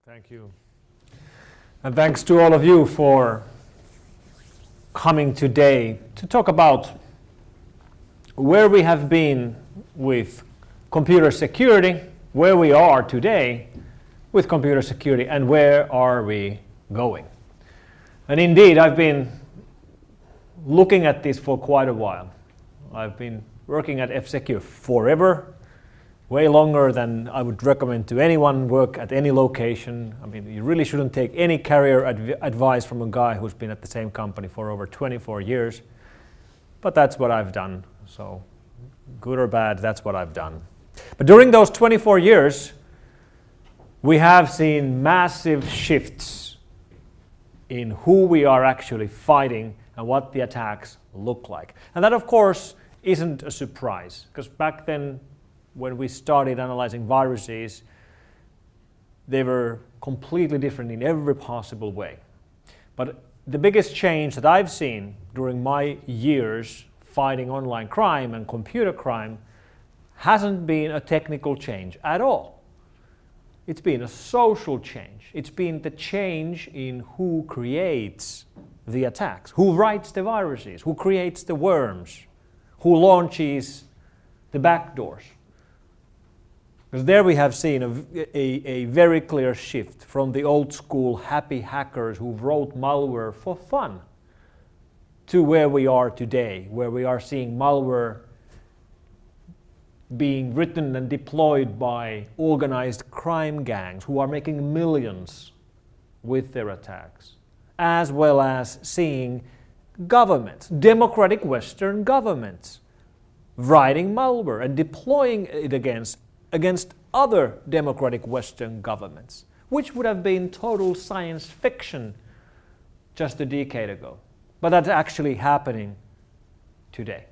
Thank you. And thanks to all of you for coming today to talk about where we have been with computer security, where we are today with computer security, and where are we going. And indeed, I've been looking at this for quite a while. I've been working at F-Secure forever, way longer than I would recommend to anyone work at any location. I mean, you really shouldn't take any career advice from a guy who's been at the same company for over 24 years. But that's what I've done. So good or bad, that's what I've done. But during those 24 years, we have seen massive shifts in who we are actually fighting and what the attacks look like. And that, of course, isn't a surprise, because back then, when we started analyzing viruses, they were completely different in every possible way. But the biggest change that I've seen during my years fighting online crime and computer crime hasn't been a technical change at all. It's been a social change. It's been the change in who creates the attacks, who writes the viruses, who creates the worms, who launches the backdoors. Because there we have seen a very clear shift from the old school happy hackers who wrote malware for fun to where we are today, where we are seeing malware being written and deployed by organized crime gangs who are making millions with their attacks, as well as seeing governments, democratic Western governments, writing malware and deploying it against other democratic Western governments, which would have been total science fiction just a decade ago. But that's actually happening today.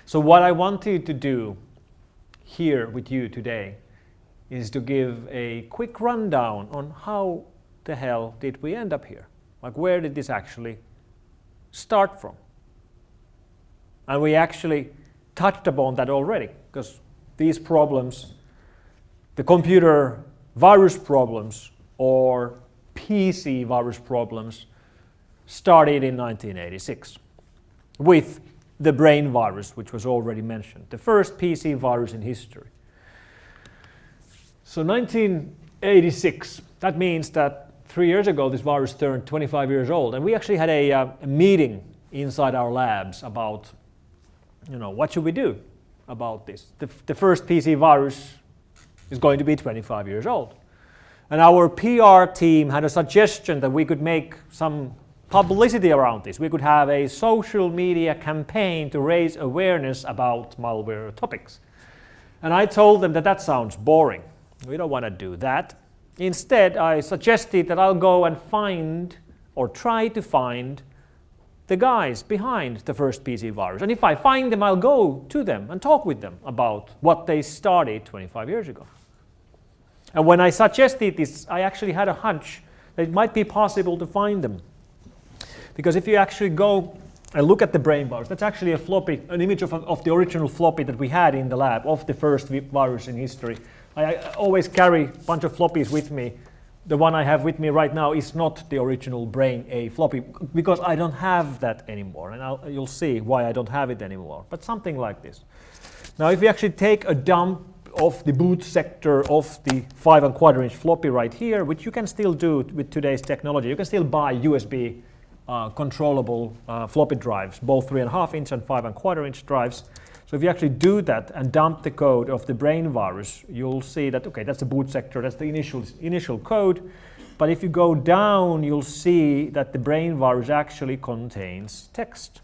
So what I wanted to do here with you today is to give a quick rundown on how the hell did we end up here? Like, where did this actually start from? And we actually touched upon that already, because these problems, the computer virus problems or PC virus problems, started in 1986 with the brain virus, which was already mentioned, the first PC virus in history. So 1986, that means that 3 years ago this virus turned 25 years old, and we actually had a meeting inside our labs about, what should we do about this. The first PC virus is going to be 25 years old. And our PR team had a suggestion that we could make some publicity around this. We could have a social media campaign to raise awareness about malware topics. And I told them that sounds boring. We don't want to do that. Instead, I suggested that I'll go and find or try to find the guys behind the first PC virus. And if I find them, I'll go to them and talk with them about what they started 25 years ago. And when I suggested this, I actually had a hunch that it might be possible to find them. Because if you actually go and look at the brain virus, that's actually a floppy, an image of the original floppy that we had in the lab of the first virus in history. I always carry a bunch of floppies with me. The one I have with me right now is not the original Brain A floppy, because I don't have that anymore, and you'll see why I don't have it anymore, but something like this. Now, if you actually take a dump of the boot sector of the 5 1/4-inch floppy right here, which you can still do with today's technology, you can still buy USB controllable floppy drives, both 3.5-inch and 5 1/4-inch drives. So if you actually do that and dump the code of the brain virus, you'll see that, okay, that's the boot sector, that's the initial code. But if you go down, you'll see that the brain virus actually contains text.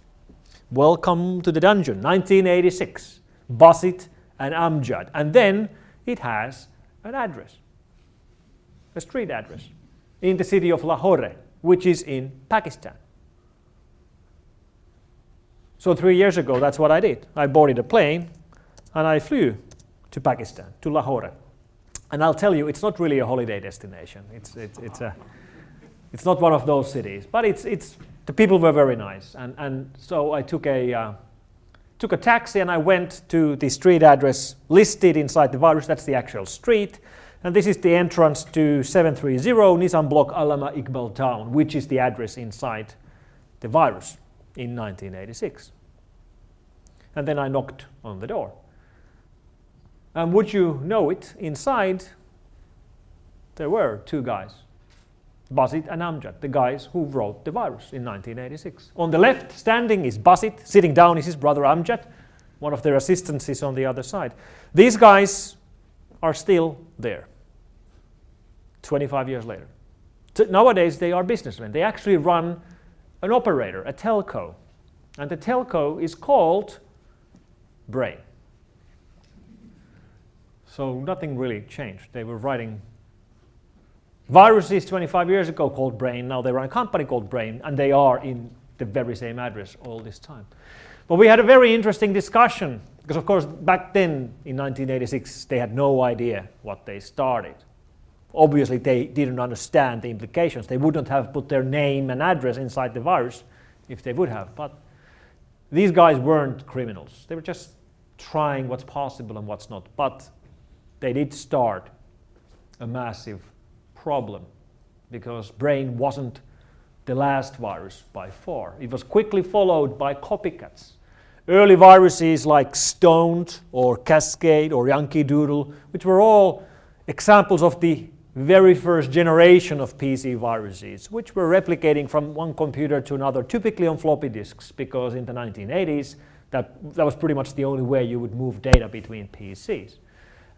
Welcome to the dungeon, 1986, Basit and Amjad. And then it has an address, a street address, in the city of Lahore, which is in Pakistan. So 3 years ago, that's what I did. I boarded a plane and I flew to Pakistan, to Lahore. And I'll tell you, it's not really a holiday destination. It's not one of those cities, but the people were very nice. And so I took a taxi and I went to the street address listed inside the virus. That's the actual street. And this is the entrance to 730 Nizam Block Allama Iqbal Town, which is the address inside the virus in 1986. And then I knocked on the door. And would you know it, inside there were two guys, Basit and Amjad, the guys who wrote the virus in 1986. On the left standing is Basit, sitting down is his brother Amjad, one of their assistants is on the other side. These guys are still there, 25 years later. So nowadays they are businessmen. They actually run an operator, a telco. And the telco is called Brain. So nothing really changed. They were writing viruses 25 years ago called Brain. Now they run a company called Brain, and they are in the very same address all this time. But we had a very interesting discussion, because of course back then in 1986 they had no idea what they started. Obviously they didn't understand the implications. They wouldn't have put their name and address inside the virus if they would have. But these guys weren't criminals. They were just trying what's possible and what's not. But they did start a massive problem, because Brain wasn't the last virus by far. It was quickly followed by copycats. Early viruses like Stoned or Cascade or Yankee Doodle, which were all examples of the very first generation of PC viruses, which were replicating from one computer to another, typically on floppy disks, because in the 1980s that was pretty much the only way you would move data between PCs.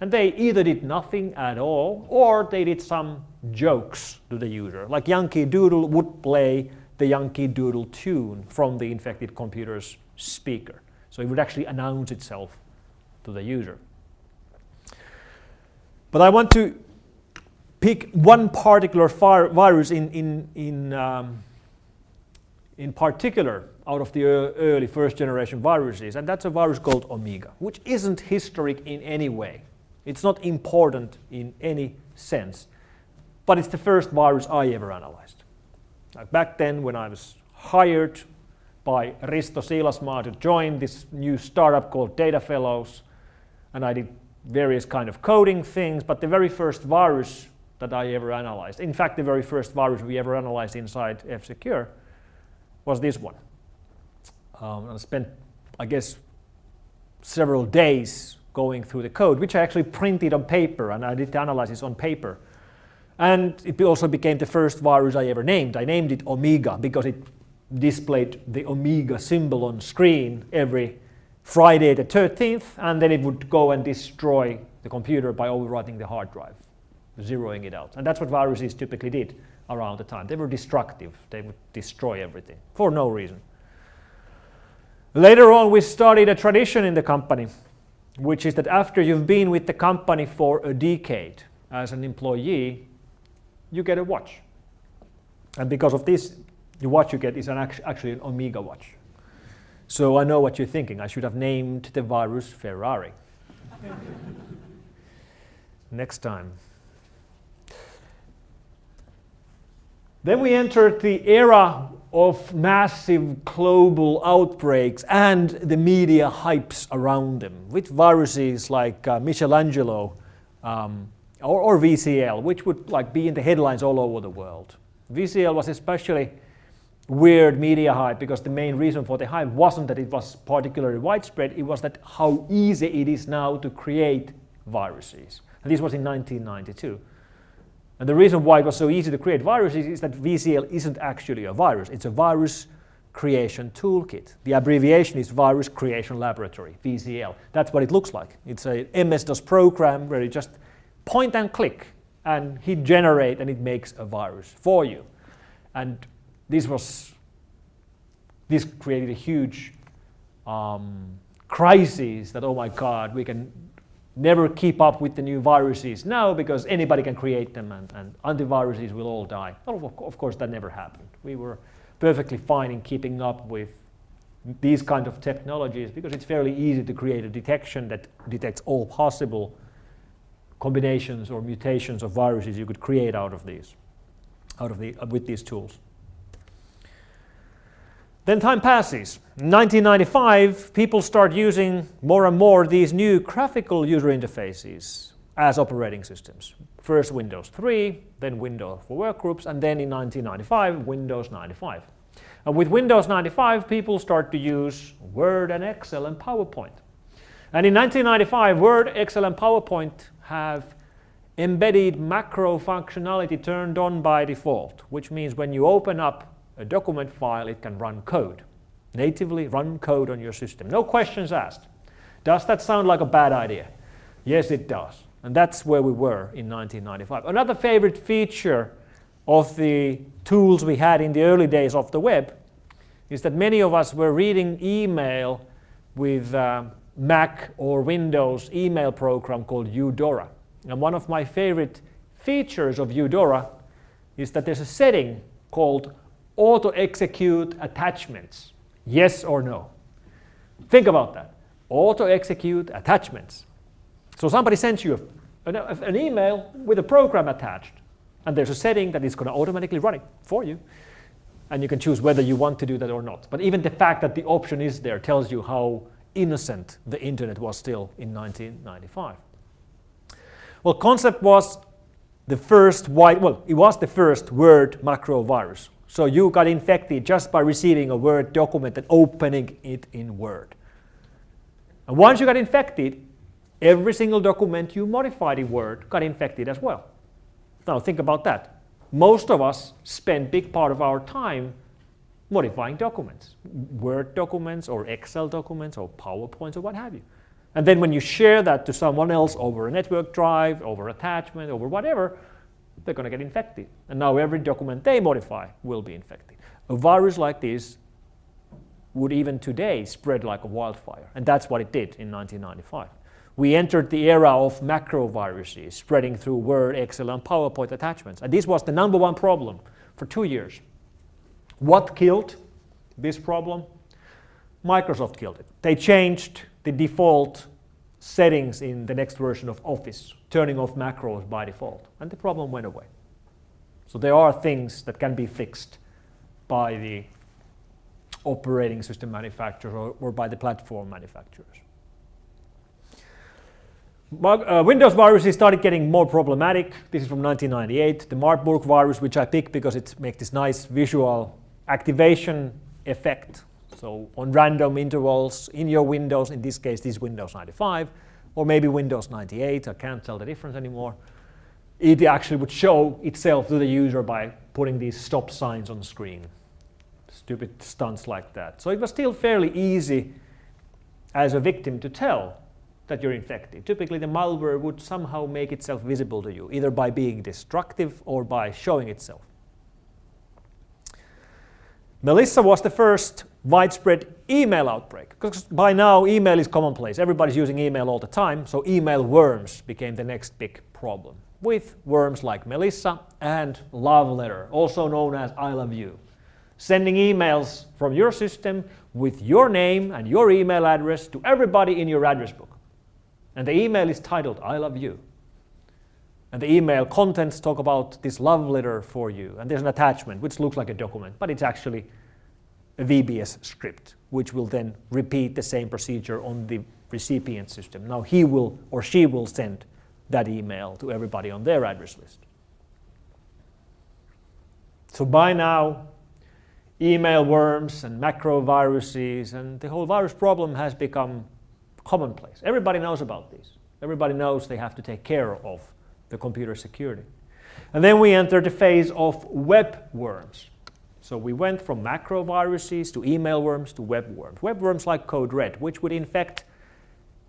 And they either did nothing at all, or they did some jokes to the user. Like Yankee Doodle would play the Yankee Doodle tune from the infected computer's speaker. So it would actually announce itself to the user. But I want to pick one particular virus in particular out of the early first generation viruses, and that's a virus called Omega, which isn't historic in any way. It's not important in any sense, but it's the first virus I ever analyzed. Like back then, when I was hired by Risto Siilasmaa to join this new startup called Data Fellows, and I did various kind of coding things, but the very first virus that I ever analyzed, in fact the very first virus we ever analyzed inside F-Secure, was this one. I spent, I guess, several days going through the code, which I actually printed on paper, and I did the analysis on paper. And it also became the first virus I ever named. I named it Omega because it displayed the Omega symbol on screen every Friday the 13th, and then it would go and destroy the computer by overwriting the hard drive, zeroing it out. And that's what viruses typically did around the time. They were destructive. They would destroy everything for no reason. Later on, we started a tradition in the company, which is that after you've been with the company for a decade as an employee, you get a watch. And because of this, the watch you get is actually an Omega watch. So I know what you're thinking. I should have named the virus Ferrari. Next time. Then we entered the era of massive global outbreaks and the media hypes around them, with viruses like Michelangelo or VCL, which would be in the headlines all over the world. VCL was especially weird media hype because the main reason for the hype wasn't that it was particularly widespread, it was that how easy it is now to create viruses. And this was in 1992. And the reason why it was so easy to create viruses is that VCL isn't actually a virus. It's a virus creation toolkit. The abbreviation is Virus Creation Laboratory, VCL. That's what it looks like. It's a MS-DOS program where you just point and click and hit generate and it makes a virus for you. And this created a huge crisis that, oh my God, we can never keep up with the new viruses now because anybody can create them and antiviruses will all die. Well, of course, that never happened. We were perfectly fine in keeping up with these kind of technologies because it's fairly easy to create a detection that detects all possible combinations or mutations of viruses you could create with these tools. Then time passes. In 1995, people start using more and more these new graphical user interfaces as operating systems. First Windows 3, then Windows for Workgroups, and then in 1995, Windows 95. And with Windows 95, people start to use Word and Excel and PowerPoint. And in 1995, Word, Excel, and PowerPoint have embedded macro functionality turned on by default, which means when you open up a document file, it can run code. Natively run code on your system. No questions asked. Does that sound like a bad idea? Yes, it does. And that's where we were in 1995. Another favorite feature of the tools we had in the early days of the web is that many of us were reading email with Mac or Windows email program called Eudora. And one of my favorite features of Eudora is that there's a setting called auto-execute attachments. Yes or no? Think about that. Auto-execute attachments. So somebody sends you an email with a program attached, and there's a setting that is going to automatically run it for you, and you can choose whether you want to do that or not. But even the fact that the option is there tells you how innocent the internet was still in 1995. Well, concept was the first it was the first Word macro virus. So you got infected just by receiving a Word document and opening it in Word. And once you got infected, every single document you modified in Word got infected as well. Now think about that. Most of us spend a big part of our time modifying documents, Word documents or Excel documents or PowerPoints or what have you. And then when you share that to someone else over a network drive, over attachment, over whatever, they're going to get infected. And now every document they modify will be infected. A virus like this would even today spread like a wildfire. And that's what it did in 1995. We entered the era of macro viruses spreading through Word, Excel, and PowerPoint attachments. And this was the number one problem for 2 years. What killed this problem? Microsoft killed it. They changed the default settings in the next version of Office, turning off macros by default, and the problem went away. So there are things that can be fixed by the operating system manufacturers or by the platform manufacturers. Windows viruses started getting more problematic. This is from 1998. The Marburg virus, which I picked because it makes this nice visual activation effect. So on random intervals in your Windows, in this case this is Windows 95, or maybe Windows 98, I can't tell the difference anymore. It actually would show itself to the user by putting these stop signs on the screen. Stupid stunts like that. So it was still fairly easy as a victim to tell that you're infected. Typically the malware would somehow make itself visible to you, either by being destructive or by showing itself. Melissa was the first widespread email outbreak, because by now email is commonplace. Everybody's using email all the time, so email worms became the next big problem, with worms like Melissa and love letter, also known as I love you. Sending emails from your system with your name and your email address to everybody in your address book. And the email is titled I love you. And the email contents talk about this love letter for you. And there's an attachment which looks like a document, but it's actually a VBS script, which will then repeat the same procedure on the recipient system. Now he will or she will send that email to everybody on their address list. So by now, email worms and macro viruses and the whole virus problem has become commonplace. Everybody knows about these. Everybody knows they have to take care of the computer security. And then we enter the phase of web worms. So we went from macro viruses to email worms to web worms. Web worms like Code Red, which would infect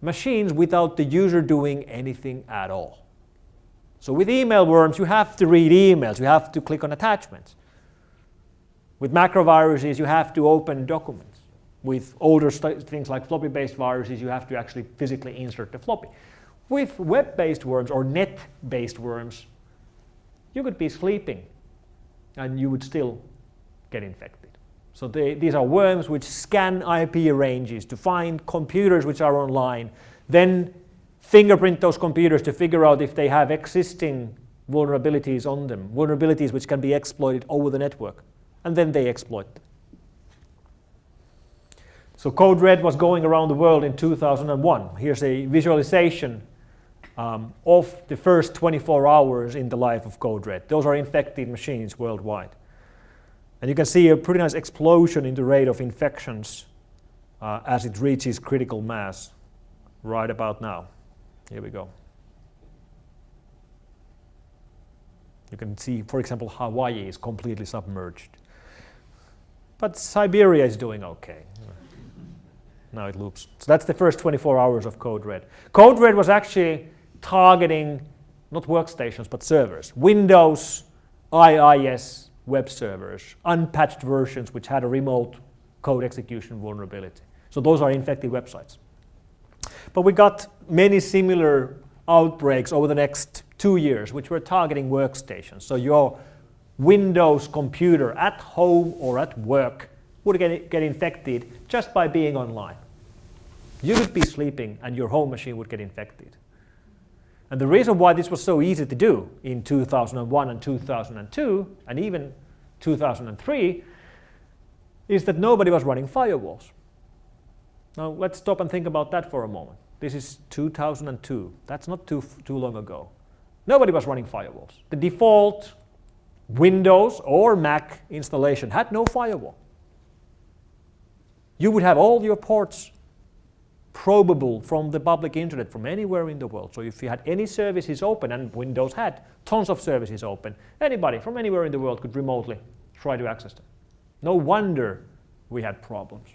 machines without the user doing anything at all. So with email worms, you have to read emails, you have to click on attachments. With macro viruses, you have to open documents. With older things like floppy-based viruses, you have to actually physically insert the floppy. With web-based worms or net-based worms, you could be sleeping and you would still get infected. So these are worms which scan IP ranges to find computers which are online, then fingerprint those computers to figure out if they have existing vulnerabilities on them, vulnerabilities which can be exploited over the network, and then they exploit them. So Code Red was going around the world in 2001. Here's a visualization of the first 24 hours in the life of Code Red. Those are infected machines worldwide. And you can see a pretty nice explosion in the rate of infections as it reaches critical mass right about now. Here we go. You can see, for example, Hawaii is completely submerged. But Siberia is doing okay. Now it loops. So that's the first 24 hours of Code Red. Code Red was actually targeting not workstations but servers. Windows, IIS web servers, unpatched versions which had a remote code execution vulnerability. So those are infected websites. But we got many similar outbreaks over the next 2 years which were targeting workstations. So your Windows computer at home or at work would get infected just by being online. You could be sleeping and your home machine would get infected. And the reason why this was so easy to do in 2001 and 2002 and even 2003 is that nobody was running firewalls. Now let's stop and think about that for a moment. This is 2002. That's not too long ago. Nobody was running firewalls. The default Windows or Mac installation had no firewall. You would have all your ports probable from the public internet from anywhere in the world. So if you had any services open, and Windows had tons of services open, anybody from anywhere in the world could remotely try to access them. No wonder we had problems.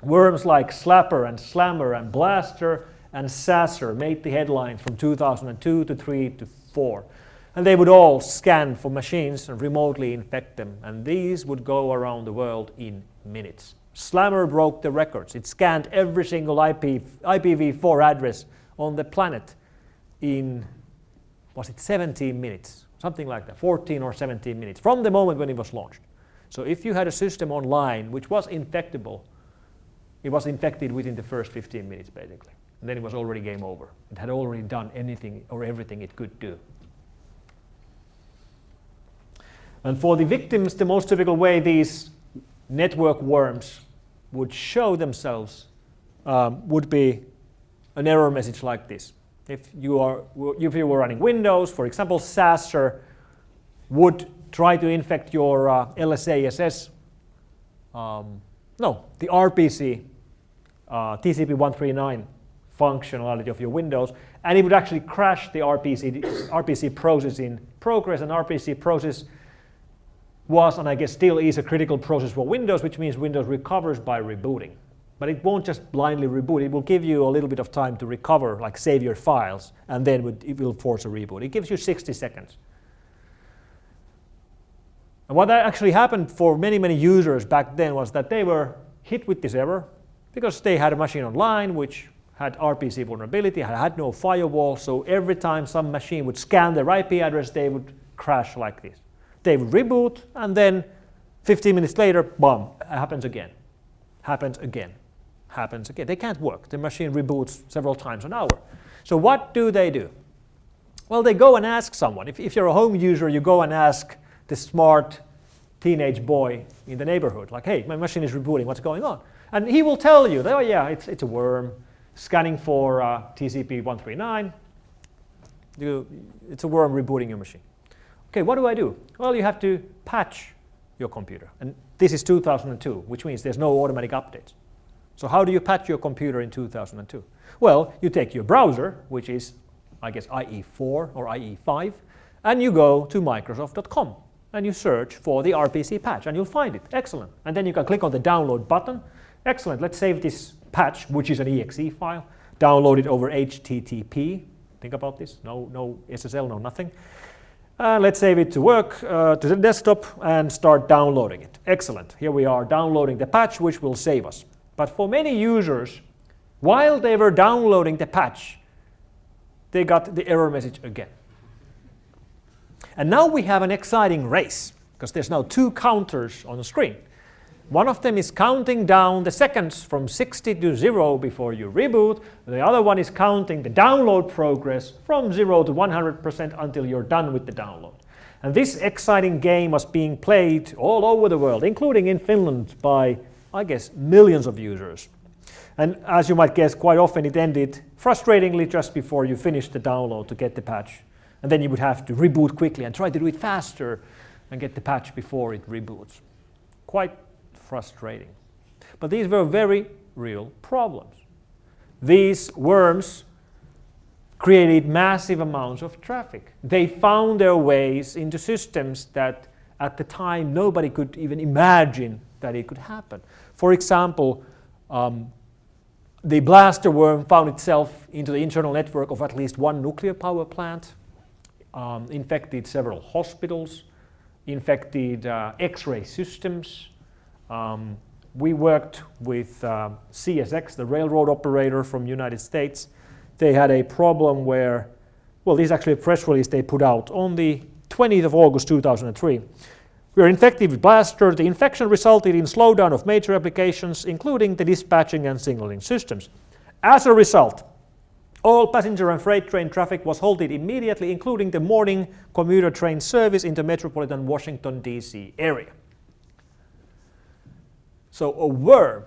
Worms like Slapper and Slammer and Blaster and Sasser made the headlines from 2002 to 3 to 4. And they would all scan for machines and remotely infect them. And these would go around the world in minutes. Slammer broke the records. It scanned every single IPv4 address on the planet in, was it 17 minutes? Something like that, 14 or 17 minutes from the moment when it was launched. So if you had a system online which was infectable, it was infected within the first 15 minutes basically. And then it was already game over. It had already done anything or everything it could do. And for the victims, the most typical way these network worms would show themselves would be an error message like this. If you were running Windows, for example, Sasser would try to infect your LSASS, the RPC, TCP 139 functionality of your Windows, and it would actually crash the RPC process in progress. And RPC process was, and I guess still is, a critical process for Windows, which means Windows recovers by rebooting. But it won't just blindly reboot. It will give you a little bit of time to recover, like save your files, and then it will force a reboot. It gives you 60 seconds. And what actually happened for many, many users back then was that they were hit with this error because they had a machine online which had RPC vulnerability, had no firewall, so every time some machine would scan their IP address, they would crash like this. They would reboot, and then 15 minutes later, boom, it happens again. Happens again. Happens again. They can't work. The machine reboots several times an hour. So what do? Well, they go and ask someone. If you're a home user, you go and ask the smart teenage boy in the neighborhood, like, hey, my machine is rebooting, what's going on? And he will tell you, oh yeah, it's a worm, scanning for TCP 139. It's a worm rebooting your machine. Okay, what do? Well, you have to patch your computer. And this is 2002, which means there's no automatic updates. So how do you patch your computer in 2002? Well, you take your browser, which is, I guess, IE4 or IE5, and you go to Microsoft.com and you search for the RPC patch, and you'll find it. Excellent. And then you can click on the download button. Excellent. Let's save this patch, which is an exe file, download it over HTTP. Think about this. No SSL, no nothing. Let's save it to work, to the desktop, and start downloading it. Excellent. Here we are downloading the patch, which will save us. But for many users, while they were downloading the patch, they got the error message again. And now we have an exciting race, because there's now two counters on the screen. One of them is counting down the seconds from 60 to 0 before you reboot. The other one is counting the download progress from 0 to 100% until you're done with the download. And this exciting game was being played all over the world, including in Finland by, I guess, millions of users. And as you might guess, quite often it ended frustratingly just before you finished the download to get the patch. And then you would have to reboot quickly and try to do it faster and get the patch before it reboots. Quite frustrating. But these were very real problems. These worms created massive amounts of traffic. They found their ways into systems that at the time nobody could even imagine that it could happen. For example, the blaster worm found itself into the internal network of at least one nuclear power plant, infected several hospitals, infected X-ray systems. We worked with CSX, the railroad operator from the United States. They had a problem where, well, this is actually a press release they put out on the 20th of August 2003. We were infected with blaster. The infection resulted in slowdown of major applications, including the dispatching and signaling systems. As a result, all passenger and freight train traffic was halted immediately, including the morning commuter train service into metropolitan Washington, D.C. area. So a worm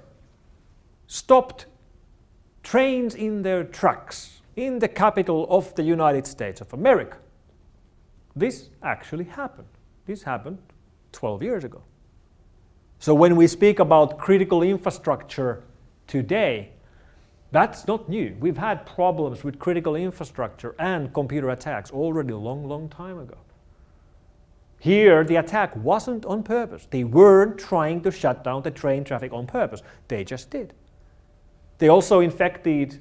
stopped trains in their tracks in the capital of the United States of America. This actually happened. This happened 12 years ago. So when we speak about critical infrastructure today, that's not new. We've had problems with critical infrastructure and computer attacks already a long, long time ago. Here, the attack wasn't on purpose. They weren't trying to shut down the train traffic on purpose. They just did. They also infected,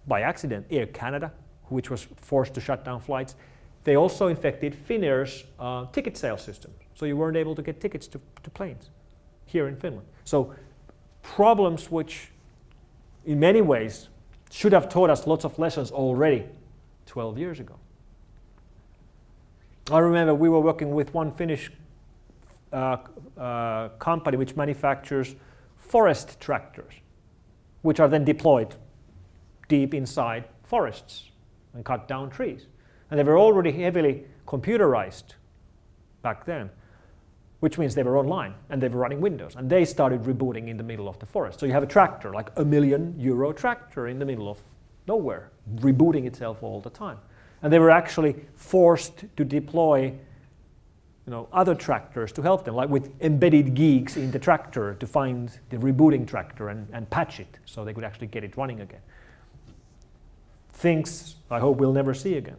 by accident, Air Canada, which was forced to shut down flights. They also infected Finnair's ticket sales system. So you weren't able to get tickets to planes here in Finland. So problems which, in many ways, should have taught us lots of lessons already 12 years ago. I remember we were working with one Finnish company which manufactures forest tractors, which are then deployed deep inside forests and cut down trees. And they were already heavily computerized back then, which means they were online and they were running Windows. And they started rebooting in the middle of the forest. So you have a tractor, like €1 million tractor in the middle of nowhere, rebooting itself all the time. And they were actually forced to deploy other tractors to help them, like with embedded geeks in the tractor to find the rebooting tractor and patch it so they could actually get it running again. Things I hope we'll never see again.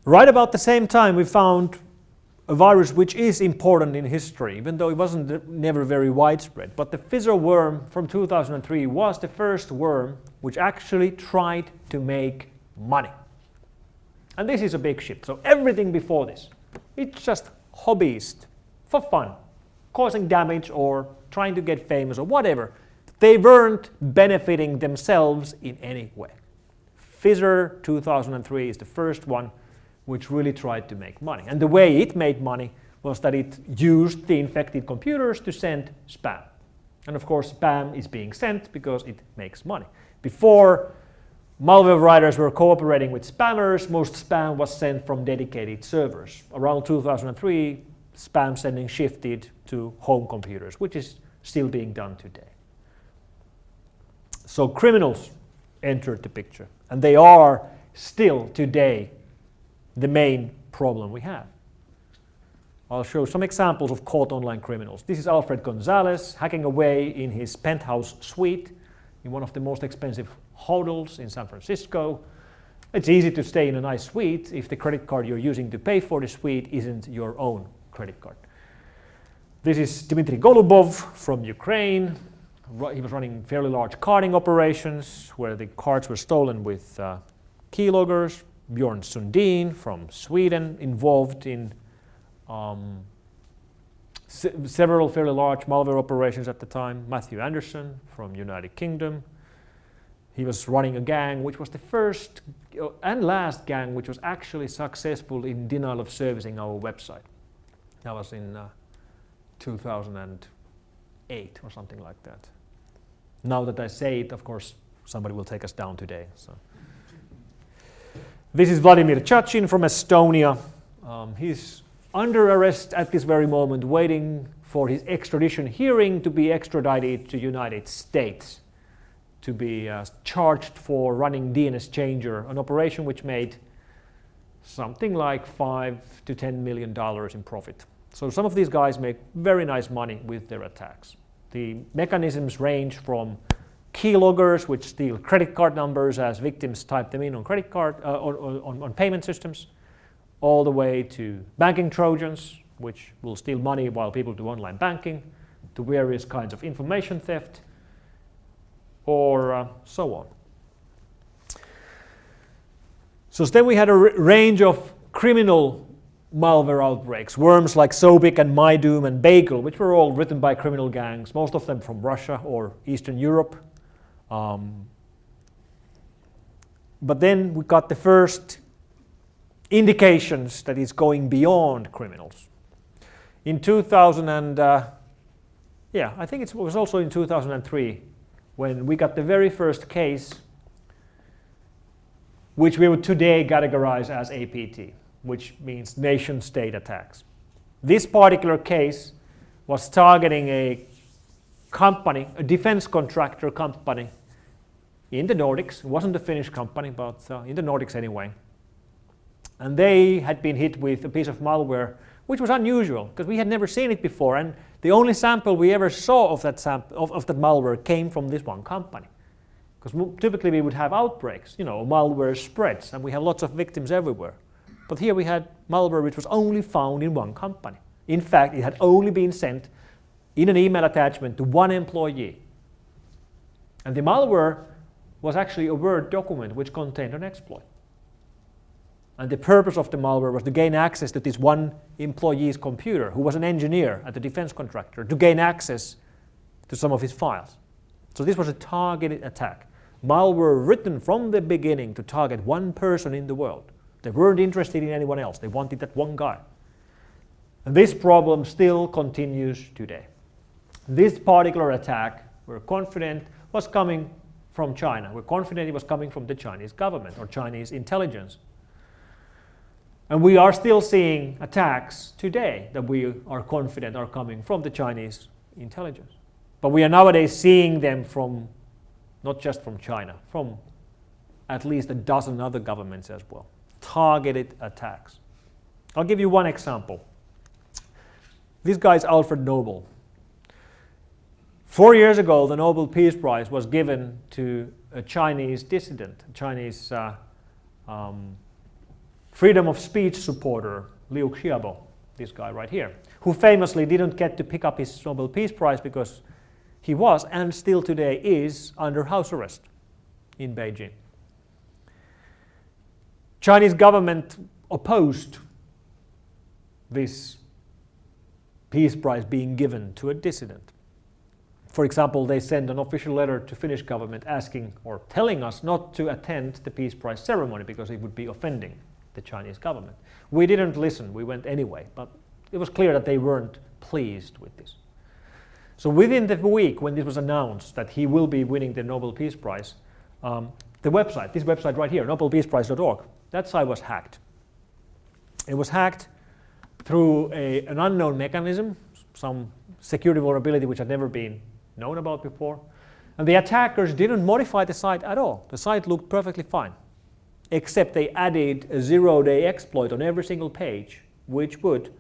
Right about the same time, we found a virus which is important in history, even though it wasn't never very widespread. But the fissure worm from 2003 was the first worm which actually tried to make money. And this is a big shift. So everything before this, it's just hobbyist for fun, causing damage or trying to get famous or whatever. They weren't benefiting themselves in any way. Fissure 2003 is the first one which really tried to make money. And the way it made money was that it used the infected computers to send spam. And of course, spam is being sent because it makes money. Before malware writers were cooperating with spammers, most spam was sent from dedicated servers. Around 2003, spam sending shifted to home computers, which is still being done today. So criminals entered the picture, and they are still today the main problem we have. I'll show some examples of caught online criminals. This is Alfred Gonzalez hacking away in his penthouse suite in one of the most expensive hotels in San Francisco. It's easy to stay in a nice suite if the credit card you're using to pay for the suite isn't your own credit card. This is Dmitry Golubov from Ukraine. He was running fairly large carding operations where the cards were stolen with keyloggers. Bjorn Sundin from Sweden, involved in several fairly large malware operations at the time. Matthew Anderson from United Kingdom. He was running a gang which was the first and last gang which was actually successful in denial of servicing our website. That was in 2008 or something like that. Now that I say it, of course, somebody will take us down today. So. This is Vladimir Chachin from Estonia. He's under arrest at this very moment, waiting for his extradition hearing to be extradited to United States to be charged for running DNS Changer, an operation which made something like $5 to $10 million in profit. So some of these guys make very nice money with their attacks. The mechanisms range from keyloggers, which steal credit card numbers as victims type them in on credit card on payment systems, all the way to banking trojans, which will steal money while people do online banking, to various kinds of information theft, or so on. So then we had a range of criminal malware outbreaks, worms like Sobic and MyDoom and Bagel, which were all written by criminal gangs, most of them from Russia or Eastern Europe. But then we got the first indications that it's going beyond criminals. In 2000 and I think it was also in 2003 when we got the very first case, which we would today categorize as APT, which means nation-state attacks. This particular case was targeting a company, a defense contractor company in the Nordics. It wasn't a Finnish company, but in the Nordics anyway. And they had been hit with a piece of malware, which was unusual because we had never seen it before. And the only sample we ever saw of that malware came from this one company. Because typically we would have outbreaks, malware spreads, and we have lots of victims everywhere. But here we had malware which was only found in one company. In fact, it had only been sent in an email attachment to one employee. And the malware was actually a Word document which contained an exploit. And the purpose of the malware was to gain access to this one employee's computer, who was an engineer at the defense contractor, to gain access to some of his files. So this was a targeted attack. Malware written from the beginning to target one person in the world. They weren't interested in anyone else. They wanted that one guy. And this problem still continues today. This particular attack, we're confident, was coming from China. We're confident it was coming from the Chinese government or Chinese intelligence. And we are still seeing attacks today that we are confident are coming from the Chinese intelligence. But we are nowadays seeing them from, not just from China, from at least a dozen other governments as well. Targeted attacks. I'll give you one example. This guy is Alfred Nobel. 4 years ago, the Nobel Peace Prize was given to a Chinese dissident, a Chinese freedom of speech supporter, Liu Xiaobo, this guy right here, who famously didn't get to pick up his Nobel Peace Prize because he was, and still today is, under house arrest in Beijing. Chinese government opposed this Peace Prize being given to a dissident. For example, they sent an official letter to Finnish government asking or telling us not to attend the Peace Prize ceremony because it would be offending the Chinese government. We didn't listen, we went anyway, but it was clear that they weren't pleased with this. So within the week when this was announced that he will be winning the Nobel Peace Prize, the website, this website right here, nobelpeaceprize.org, that site was hacked. It was hacked through an unknown mechanism, some security vulnerability which had never been known about before. And the attackers didn't modify the site at all. The site looked perfectly fine, except they added a zero-day exploit on every single page, which would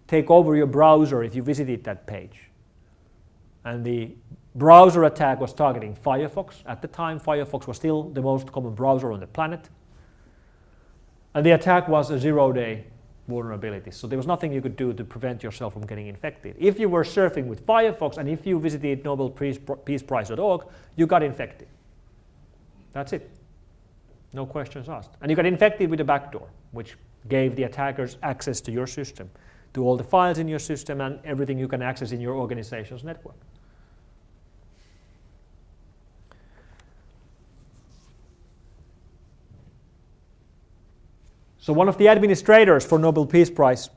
take over your browser if you visited that page. And the browser attack was targeting Firefox. At the time, Firefox was still the most common browser on the planet. And the attack was a zero-day vulnerability. So there was nothing you could do to prevent yourself from getting infected. If you were surfing with Firefox and if you visited nobelpeaceprize.org, you got infected. That's it. No questions asked. And you got infected with a backdoor, which gave the attackers access to your system, to all the files in your system and everything you can access in your organization's network. So one of the administrators for Nobel Peace Prize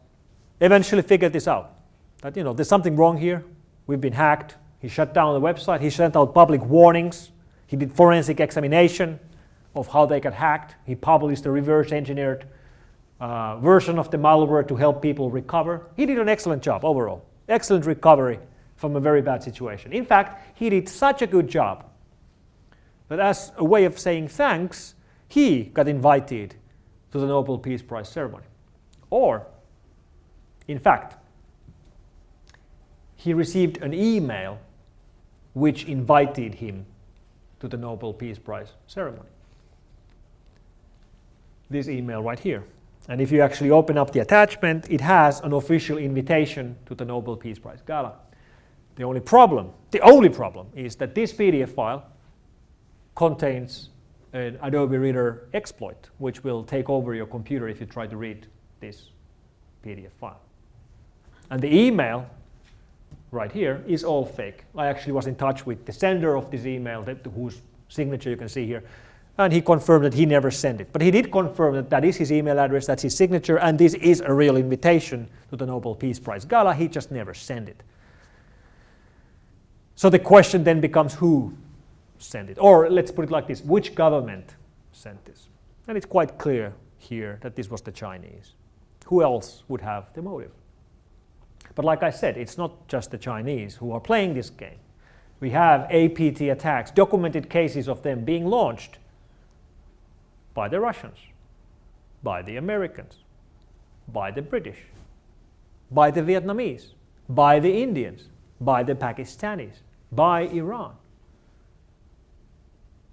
eventually figured this out, that there's something wrong here. We've been hacked. He shut down the website. He sent out public warnings. He did forensic examination of how they got hacked. He published a reverse engineered version of the malware to help people recover. He did an excellent job overall. excellent recovery from a very bad situation. In fact, he did such a good job that as a way of saying thanks, he got invited to the Nobel Peace Prize ceremony. Or, in fact, he received an email which invited him to the Nobel Peace Prize ceremony. This email right here. And if you actually open up the attachment, it has an official invitation to the Nobel Peace Prize Gala. The only problem is that this PDF file contains an Adobe Reader exploit, which will take over your computer if you try to read this PDF file. And the email right here is all fake. I actually was in touch with the sender of this email, whose signature you can see here, and he confirmed that he never sent it. But he did confirm that that is his email address, that's his signature, and this is a real invitation to the Nobel Peace Prize Gala. He just never sent it. So the question then becomes who sent it? Or let's put it like this, which government sent this? And it's quite clear here that this was the Chinese. Who else would have the motive? But like I said, it's not just the Chinese who are playing this game. We have APT attacks, documented cases of them being launched by the Russians, by the Americans, by the British, by the Vietnamese, by the Indians, by the Pakistanis, by Iran.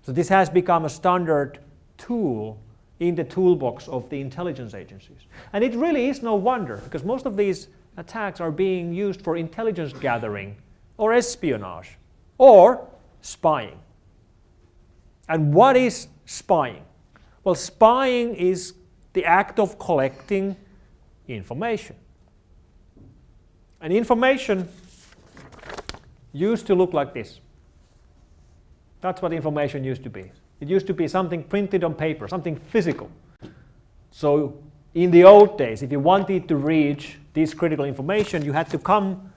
So this has become a standard tool in the toolbox of the intelligence agencies. And it really is no wonder, because most of these attacks are being used for intelligence gathering or espionage or spying. And what is spying? Well, spying is the act of collecting information. And information used to look like this. That's what information used to be. It used to be something printed on paper, something physical. So in the old days, if you wanted to reach this critical information, you had to come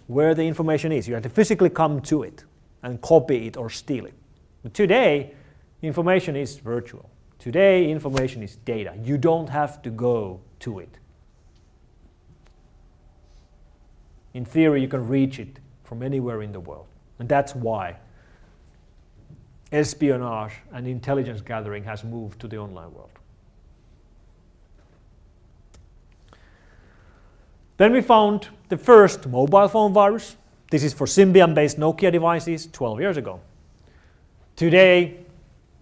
where the information is. You had to physically come to it and copy it or steal it. But today, information is virtual. Today, information is data. You don't have to go to it. In theory, you can reach it from anywhere in the world. And that's why espionage and intelligence gathering has moved to the online world. Then we found the first mobile phone virus. This is for Symbian-based Nokia devices 12 years ago. Today,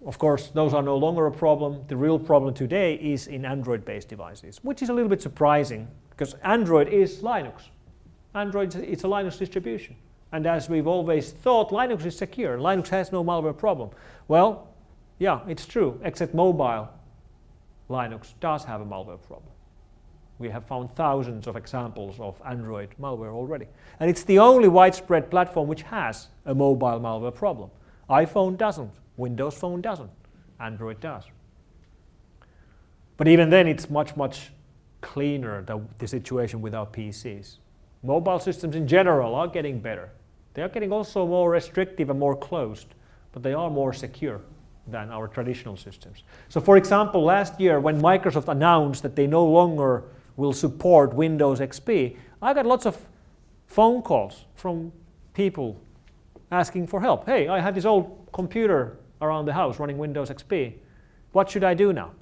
of course, those are no longer a problem. The real problem today is in Android-based devices, which is a little bit surprising because Android is Linux. Android is a Linux distribution. And as we've always thought, Linux is secure. Linux has no malware problem. Well, yeah, it's true, except mobile Linux does have a malware problem. We have found thousands of examples of Android malware already. And it's the only widespread platform which has a mobile malware problem. iPhone doesn't, Windows Phone doesn't, Android does. But even then, it's much, much cleaner, the situation with our PCs. Mobile systems in general are getting better. They are getting also more restrictive and more closed, but they are more secure than our traditional systems. So for example, last year when Microsoft announced that they no longer will support Windows XP, I got lots of phone calls from people asking for help. Hey, I have this old computer around the house running Windows XP. What should I do now?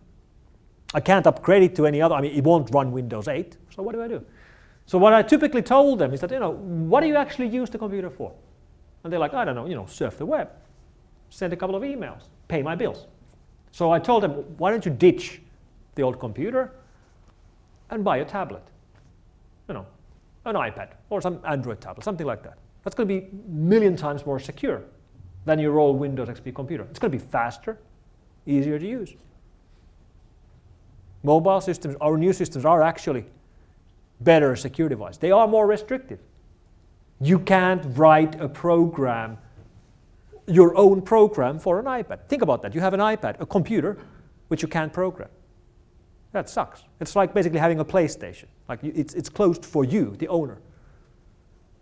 I can't upgrade it to any other, it won't run Windows 8, so what do I do? So what I typically told them is that, what do you actually use the computer for? And they're like, I don't know, surf the web, send a couple of emails, pay my bills. So I told them, why don't you ditch the old computer and buy a tablet? An iPad or some Android tablet, something like that. That's going to be a million times more secure than your old Windows XP computer. It's going to be faster, easier to use. Mobile systems, our new systems are actually better secure device. They are more restrictive. You can't write a program, your own program for an iPad. Think about that. You have an iPad, a computer, which you can't program. That sucks. It's like basically having a PlayStation. Like it's closed for you, the owner.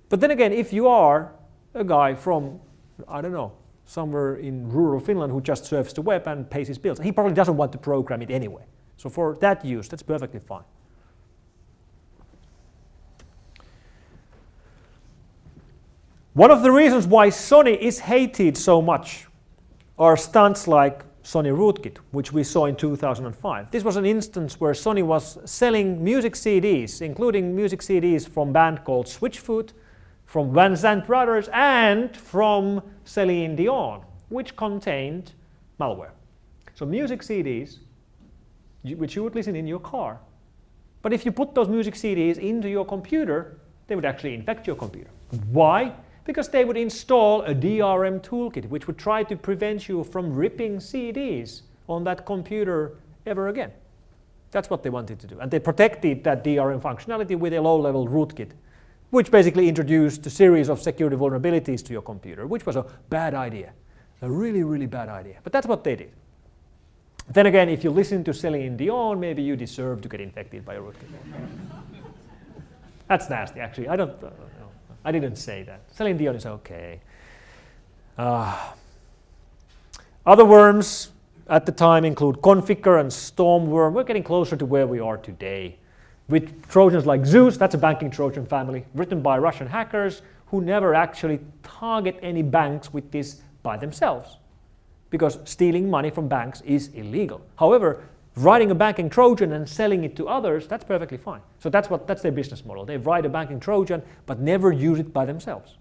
But then again, if you are a guy from, I don't know, somewhere in rural Finland who just surfs the web and pays his bills, he probably doesn't want to program it anyway. So for that use, that's perfectly fine. One of the reasons why Sony is hated so much are stunts like Sony Rootkit, which we saw in 2005. This was an instance where Sony was selling music CDs, including music CDs from a band called Switchfoot, from Van Sant Brothers, and from Celine Dion, which contained malware. So music CDs, which you would listen in your car. But if you put those music CDs into your computer, they would actually infect your computer. Why? Because they would install a DRM toolkit, which would try to prevent you from ripping CDs on that computer ever again. That's what they wanted to do. And they protected that DRM functionality with a low-level rootkit, which basically introduced a series of security vulnerabilities to your computer, which was a bad idea. A really, really bad idea. But that's what they did. Then again, if you listen to Celine Dion, maybe you deserve to get infected by a rootkit. That's nasty, actually. I didn't say that. Celine Dion is okay. Other worms at the time include Configure and Stormworm. We're getting closer to where we are today. With Trojans like Zeus, that's a banking Trojan family, written by Russian hackers who never actually target any banks with this by themselves, because stealing money from banks is illegal. However, writing a banking Trojan and selling it to others, that's perfectly fine. So that's their business model. They write a banking Trojan, but never use it by themselves.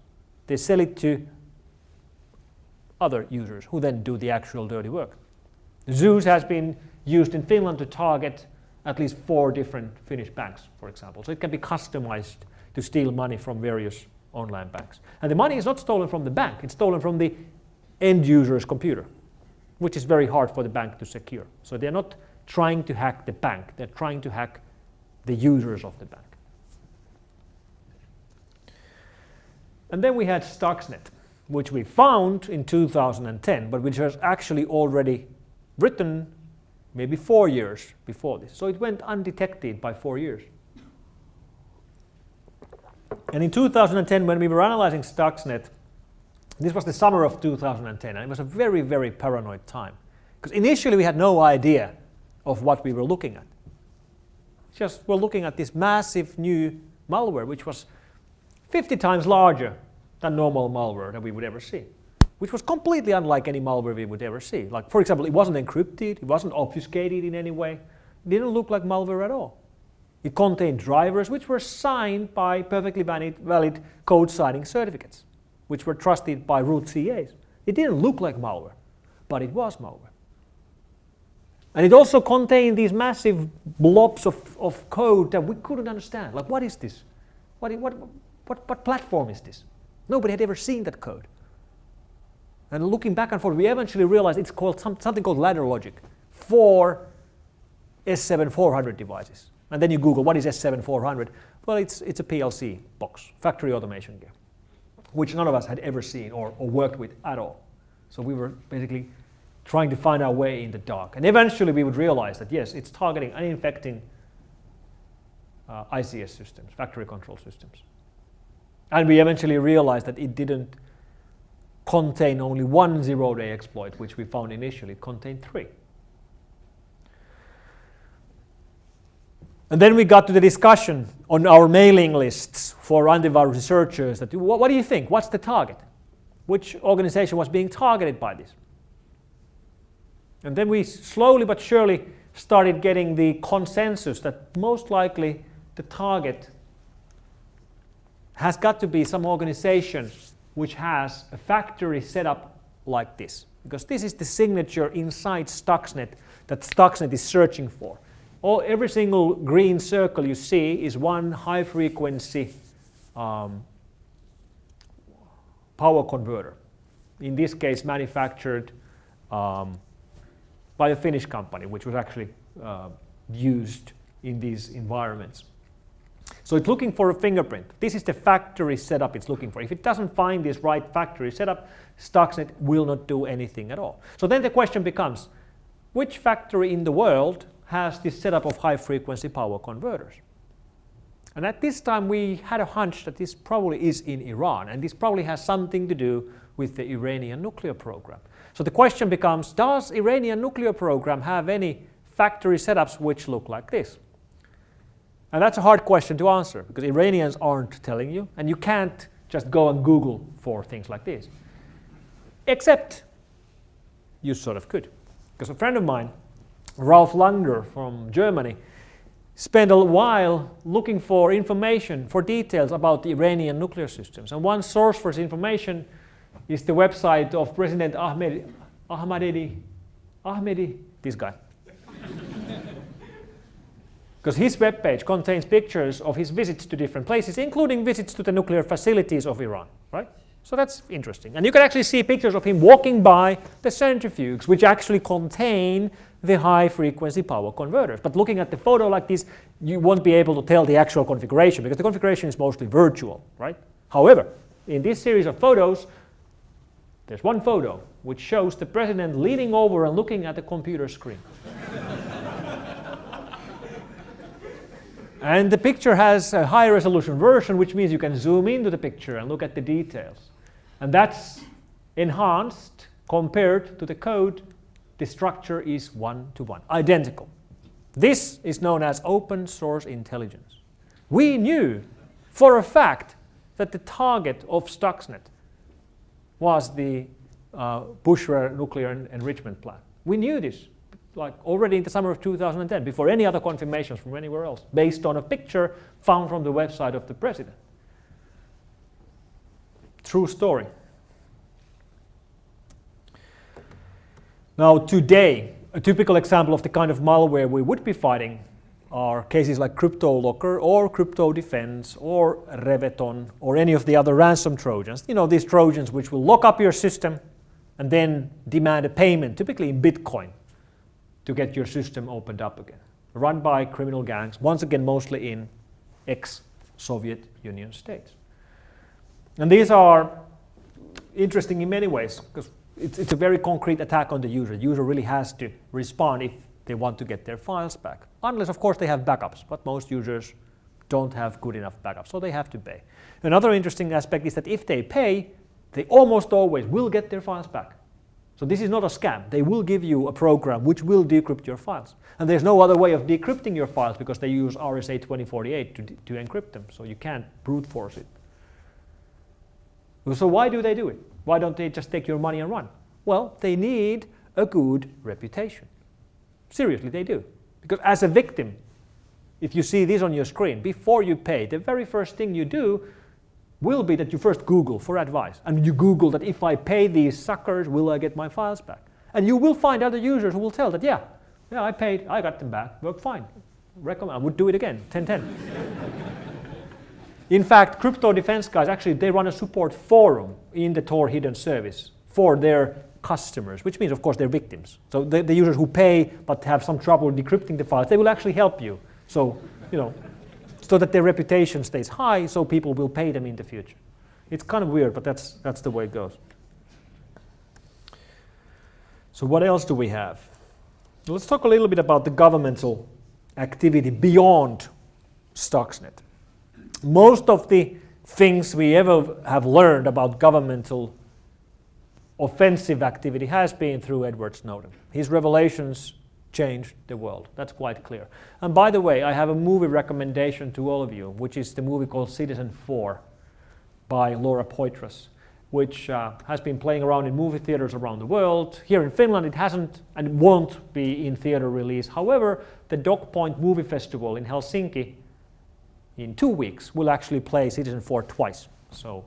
They sell it to other users who then do the actual dirty work. Zeus has been used in Finland to target at least 4 different Finnish banks, for example. So it can be customized to steal money from various online banks. And the money is not stolen from the bank, it's stolen from the end user's computer, which is very hard for the bank to secure. So they're not trying to hack the bank, they're trying to hack the users of the bank. And then we had Stuxnet, which we found in 2010, but which was actually already written maybe 4 years before this. So it went undetected by 4 years. And in 2010, when we were analyzing Stuxnet, this was the summer of 2010, and it was a very, very paranoid time. Because initially we had no idea of what we were looking at. Just we're looking at this massive new malware, which was 50 times larger than normal malware that we would ever see, which was completely unlike any malware we would ever see. Like, for example, it wasn't encrypted, it wasn't obfuscated in any way, it didn't look like malware at all. It contained drivers which were signed by perfectly valid code signing certificates, which were trusted by root CAs. It didn't look like malware, but it was malware. And it also contained these massive blobs of code that we couldn't understand. Like, what is this? What platform is this? Nobody had ever seen that code. And looking back and forth, we eventually realized it's called something called ladder logic for S7400 devices. And then you Google, what is S7400? Well, it's a PLC box, factory automation gear, which none of us had ever seen or worked with at all. So we were basically trying to find our way in the dark. And eventually we would realize that, yes, it's targeting and infecting ICS systems, factory control systems. And we eventually realized that it didn't contain only one zero-day exploit, which we found initially. It contained 3. And then we got to the discussion on our mailing lists for antivirus researchers that, what do you think? What's the target? Which organization was being targeted by this? And then we slowly but surely started getting the consensus that most likely the target has got to be some organization which has a factory set up like this. Because this is the signature inside Stuxnet that Stuxnet is searching for. Every single green circle you see is one high-frequency power converter. In this case, manufactured by a Finnish company, which was actually used in these environments. So it's looking for a fingerprint. This is the factory setup it's looking for. If it doesn't find this right factory setup, Stuxnet will not do anything at all. So then the question becomes, which factory in the world has this setup of high-frequency power converters? And at this time we had a hunch that this probably is in Iran, and this probably has something to do with the Iranian nuclear program. So the question becomes, does Iranian nuclear program have any factory setups which look like this? And that's a hard question to answer, because Iranians aren't telling you, and you can't just go and Google for things like this. Except you sort of could. Because a friend of mine, Ralph Langer from Germany, spent a while looking for information, for details about the Iranian nuclear systems. And one source for this information is the website of President Ahmadi, this guy. Because his webpage contains pictures of his visits to different places, including visits to the nuclear facilities of Iran, right? So that's interesting. And you can actually see pictures of him walking by the centrifuges, which actually contain the high-frequency power converters. But looking at the photo like this, you won't be able to tell the actual configuration, because the configuration is mostly virtual, right? However, in this series of photos, there's one photo which shows the president leaning over and looking at the computer screen. And the picture has a high resolution version, which means you can zoom into the picture and look at the details. And that's enhanced compared to the code. The structure is 1-to-1, identical. This is known as open source intelligence. We knew for a fact that the target of Stuxnet was the Bushra nuclear enrichment plant. We knew this like already in the summer of 2010, before any other confirmations from anywhere else, based on a picture found from the website of the president. True story. Now today, a typical example of the kind of malware we would be fighting are cases like CryptoLocker or Crypto Defense or Reveton or any of the other ransom Trojans. You know, these Trojans which will lock up your system and then demand a payment, typically in Bitcoin, to get your system opened up again. Run by criminal gangs, once again mostly in ex-Soviet Union states. And these are interesting in many ways, because it's a very concrete attack on the user. The user really has to respond if they want to get their files back. Unless, of course, they have backups, but most users don't have good enough backups, so they have to pay. Another interesting aspect is that if they pay, they almost always will get their files back. So this is not a scam. They will give you a program which will decrypt your files. And there's no other way of decrypting your files because they use RSA 2048 to encrypt them, so you can't brute force it. So why do they do it? Why don't they just take your money and run? Well, they need a good reputation. Seriously, they do. Because as a victim, if you see this on your screen, before you pay, the very first thing you do will be that you first Google for advice. And you Google that if I pay these suckers, will I get my files back? And you will find other users who will tell that, yeah, I paid, I got them back, worked fine. Recommend, I would do it again, 10-10. In fact, Crypto Defense guys, actually, they run a support forum in the Tor hidden service for their customers, which means, of course, they're victims. So the users who pay but have some trouble decrypting the files, they will actually help you. So, so that their reputation stays high, so people will pay them in the future. It's kind of weird, but that's the way it goes. So what else do we have? Let's talk a little bit about the governmental activity beyond Stuxnet. Most of the things we ever have learned about governmental offensive activity has been through Edward Snowden. His revelations changed the world. That's quite clear. And by the way, I have a movie recommendation to all of you, which is the movie called Citizen 4 by Laura Poitras, which has been playing around in movie theaters around the world. Here in Finland, it hasn't and won't be in theater release. However, the Dog Point Movie Festival in Helsinki in 2 weeks will actually play Citizen 4 twice. So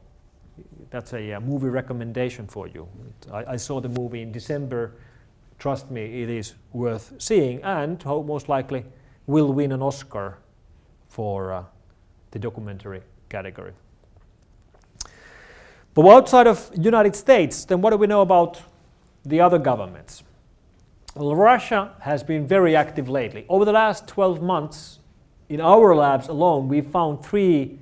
that's a movie recommendation for you. I saw the movie in December. Trust me, it is worth seeing, and most likely will win an Oscar for the documentary category. But outside of United States, then what do we know about the other governments? Well, Russia has been very active lately. Over the last 12 months, in our labs alone, we found 3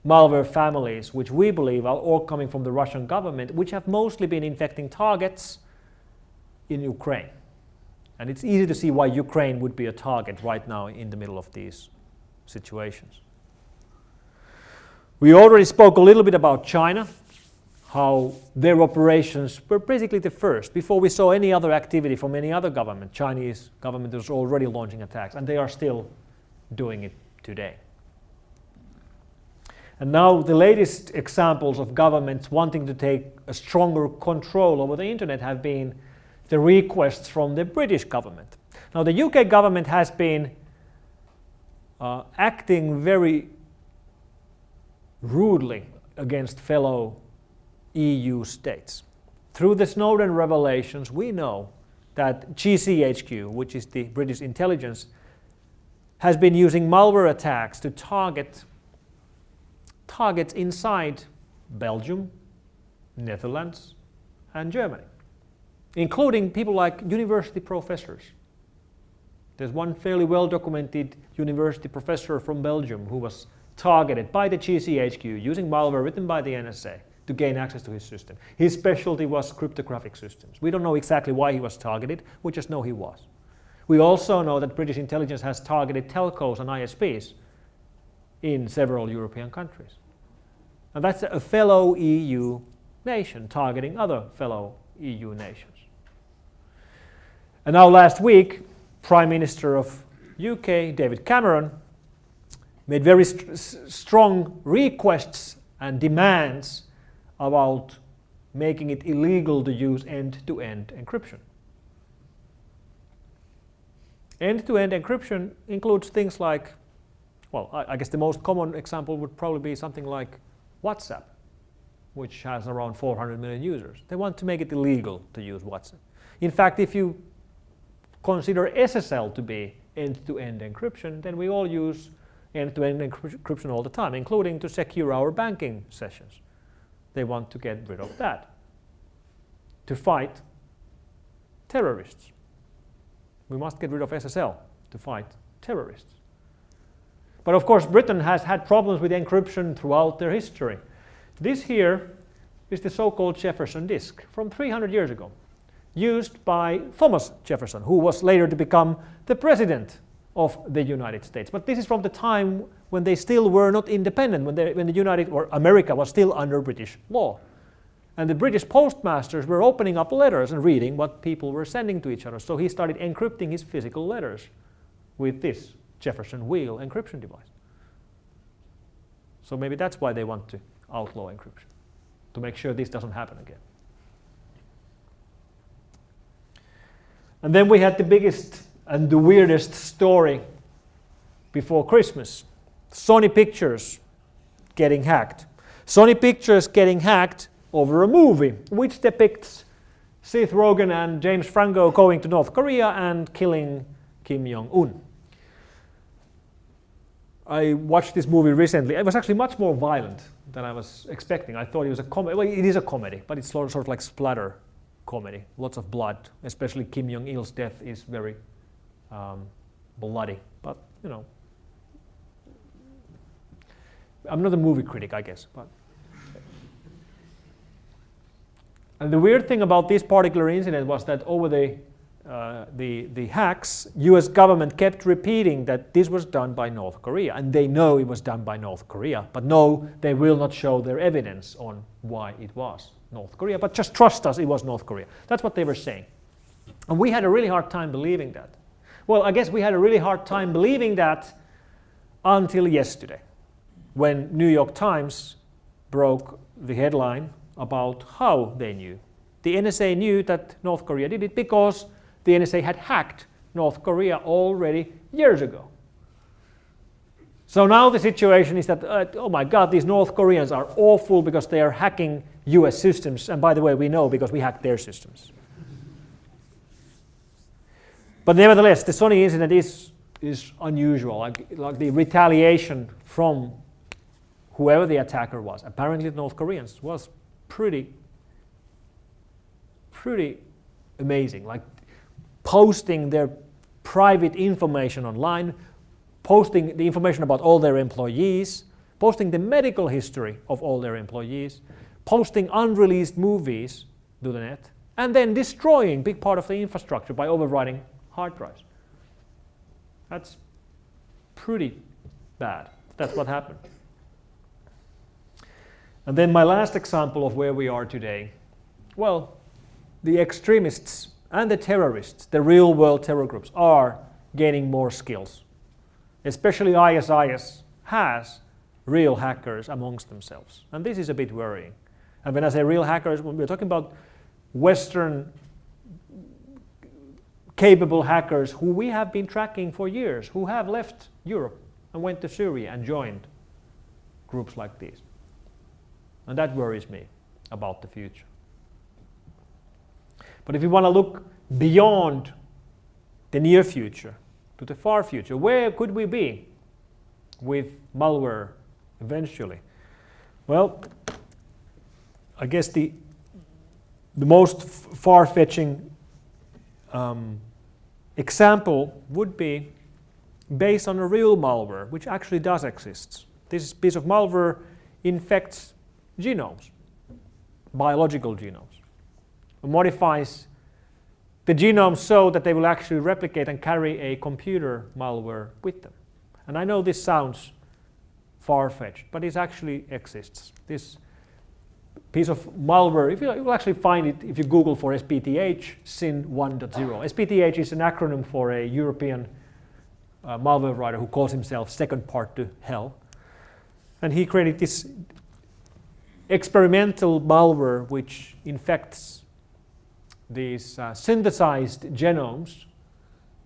malware families, which we believe are all coming from the Russian government, which have mostly been infecting targets in Ukraine. And it's easy to see why Ukraine would be a target right now in the middle of these situations. We already spoke a little bit about China, how their operations were basically the first. Before we saw any other activity from any other government, Chinese government was already launching attacks, and they are still doing it today. And now the latest examples of governments wanting to take a stronger control over the internet have been the requests from the British government. Now the UK government has been acting very rudely against fellow EU states. Through the Snowden revelations, we know that GCHQ, which is the British intelligence, has been using malware attacks to target targets inside Belgium, Netherlands, and Germany, including people like university professors. There's one fairly well-documented university professor from Belgium who was targeted by the GCHQ using malware written by the NSA to gain access to his system. His specialty was cryptographic systems. We don't know exactly why he was targeted, we just know he was. We also know that British intelligence has targeted telcos and ISPs in several European countries. And that's a fellow EU nation targeting other fellow EU nations. And now last week, Prime Minister of UK, David Cameron, made very strong requests and demands about making it illegal to use end-to-end encryption. End-to-end encryption includes things like, well, I guess the most common example would probably be something like WhatsApp, which has around 400 million users. They want to make it illegal to use WhatsApp. In fact, if you consider SSL to be end-to-end encryption, then we all use end-to-end encryption all the time, including to secure our banking sessions. They want to get rid of that to fight terrorists. We must get rid of SSL to fight terrorists. But of course, Britain has had problems with encryption throughout their history. This here is the so-called Jefferson disk from 300 years ago, used by Thomas Jefferson, who was later to become the president of the United States. But this is from the time when they still were not independent, when the United or America was still under British law. And the British postmasters were opening up letters and reading what people were sending to each other. So he started encrypting his physical letters with this Jefferson wheel encryption device. So maybe that's why they want to outlaw encryption, to make sure this doesn't happen again. And then we had the biggest and the weirdest story before Christmas. Sony Pictures getting hacked. Sony Pictures getting hacked over a movie which depicts Seth Rogen and James Franco going to North Korea and killing Kim Jong-un. I watched this movie recently. It was actually much more violent than I was expecting. I thought it was a comedy. Well, it is a comedy, but it's sort of like splatter comedy. Lots of blood, especially Kim Jong-il's death is very bloody. But, you know, I'm not a movie critic, I guess. But. And the weird thing about this particular incident was that over the hacks, US government kept repeating that this was done by North Korea, and they know it was done by North Korea, but no, they will not show their evidence on why it was North Korea, but just trust us, it was North Korea. That's what they were saying. And we had a really hard time believing that. Well, I guess we had a really hard time believing that until yesterday, when New York Times broke the headline about how they knew. The NSA knew that North Korea did it because the NSA had hacked North Korea already years ago. So now the situation is that, oh my God, these North Koreans are awful because they are hacking US systems. And by the way, we know because we hacked their systems. But nevertheless, the Sony incident is unusual. Like the retaliation from whoever the attacker was, apparently the North Koreans, was pretty amazing. Like posting their private information online, posting the information about all their employees, posting the medical history of all their employees, posting unreleased movies to the net, and then destroying big part of the infrastructure by overwriting hard drives. That's pretty bad. That's what happened. And then my last example of where we are today. Well, the extremists and the terrorists, the real world terror groups, are gaining more skills. Especially ISIS has real hackers amongst themselves. And this is a bit worrying. And when I say real hackers, when we're talking about Western capable hackers who we have been tracking for years, who have left Europe and went to Syria and joined groups like these. And that worries me about the future. But if you want to look beyond the near future to the far future, where could we be with malware eventually? Well, I guess the most far-fetching example would be based on a real malware, which actually does exist. This piece of malware infects genomes, biological genomes. It modifies the genome so that they will actually replicate and carry a computer malware with them. And I know this sounds far-fetched, but it actually exists. This piece of malware, you will actually find it if you Google for SPTH SYN 1.0. SPTH is an acronym for a European malware writer who calls himself Second Part to Hell. And he created this experimental malware which infects these synthesized genomes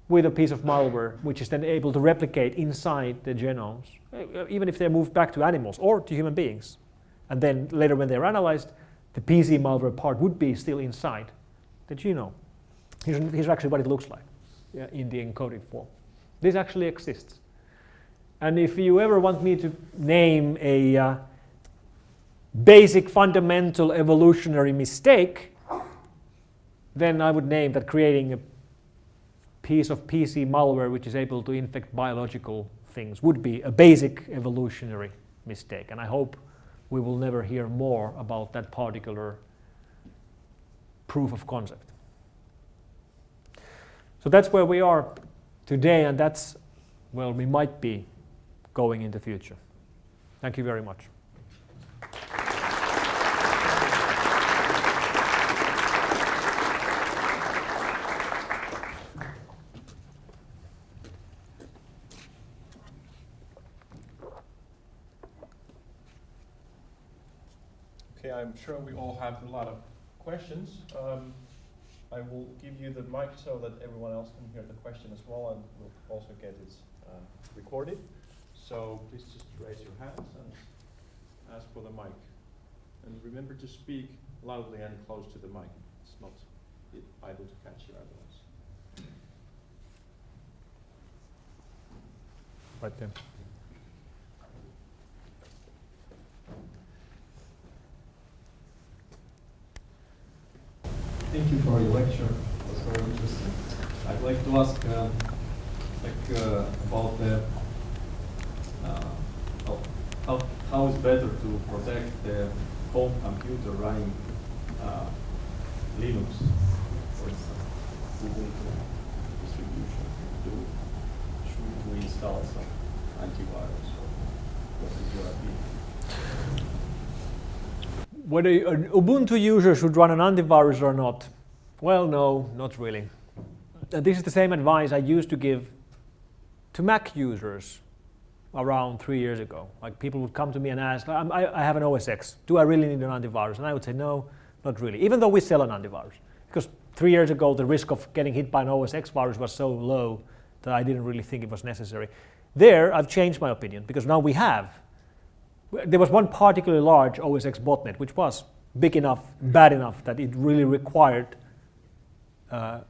with a piece of malware which is then able to replicate inside the genomes, even if they're moved back to animals or to human beings. And then later when they're analyzed, the PC malware part would be still inside the genome. Here's actually what it looks like in the encoded form. This actually exists. And if you ever want me to name a basic fundamental evolutionary mistake, then I would name that creating a piece of PC malware which is able to infect biological things would be a basic evolutionary mistake. And I hope we will never hear more about that particular proof of concept. So that's where we are today, and that's where we might be going in the future. Thank you very much. Okay, I'm sure we all have a lot of questions. I will give you the mic so that everyone else can hear the question as well, and we'll also get it recorded. So please just raise your hands and ask for the mic. And remember to speak loudly and close to the mic. It's not idle to catch you otherwise. Right there. Thank you for your lecture. It was very interesting. I'd like to ask about the how is better to protect the home computer running Linux, for instance, Ubuntu distribution. Should we install some antivirus, or what is your opinion? Whether an Ubuntu user should run an antivirus or not? Well, no, not really. This is the same advice I used to give to Mac users around 3 years ago. Like, people would come to me and ask, I have an OS X, do I really need an antivirus? And I would say, no, not really, even though we sell an antivirus. Because 3 years ago, the risk of getting hit by an OS X virus was so low that I didn't really think it was necessary. There, I've changed my opinion, because now we have. There was one particularly large OS X botnet, which was big enough, bad enough, that it really required an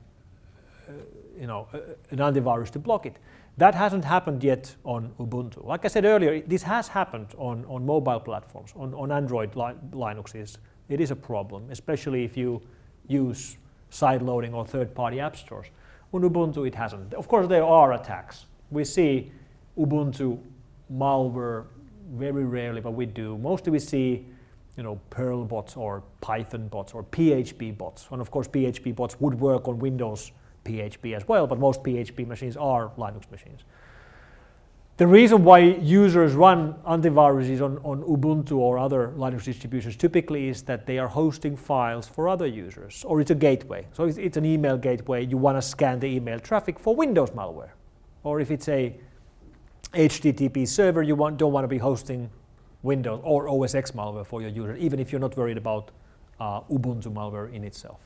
antivirus to block it. That hasn't happened yet on Ubuntu. Like I said earlier, this has happened on mobile platforms, on Android Linuxes. It is a problem, especially if you use side-loading or third-party app stores. On Ubuntu, it hasn't. Of course, there are attacks. We see Ubuntu malware very rarely, but we do. Mostly we see, Perl bots or Python bots or PHP bots. And of course, PHP bots would work on Windows PHP as well, but most PHP machines are Linux machines. The reason why users run antiviruses on Ubuntu or other Linux distributions typically is that they are hosting files for other users, or it's a gateway. So it's an email gateway. You want to scan the email traffic for Windows malware. Or if it's a HTTP server, you don't want to be hosting Windows or OS X malware for your user, even if you're not worried about Ubuntu malware in itself.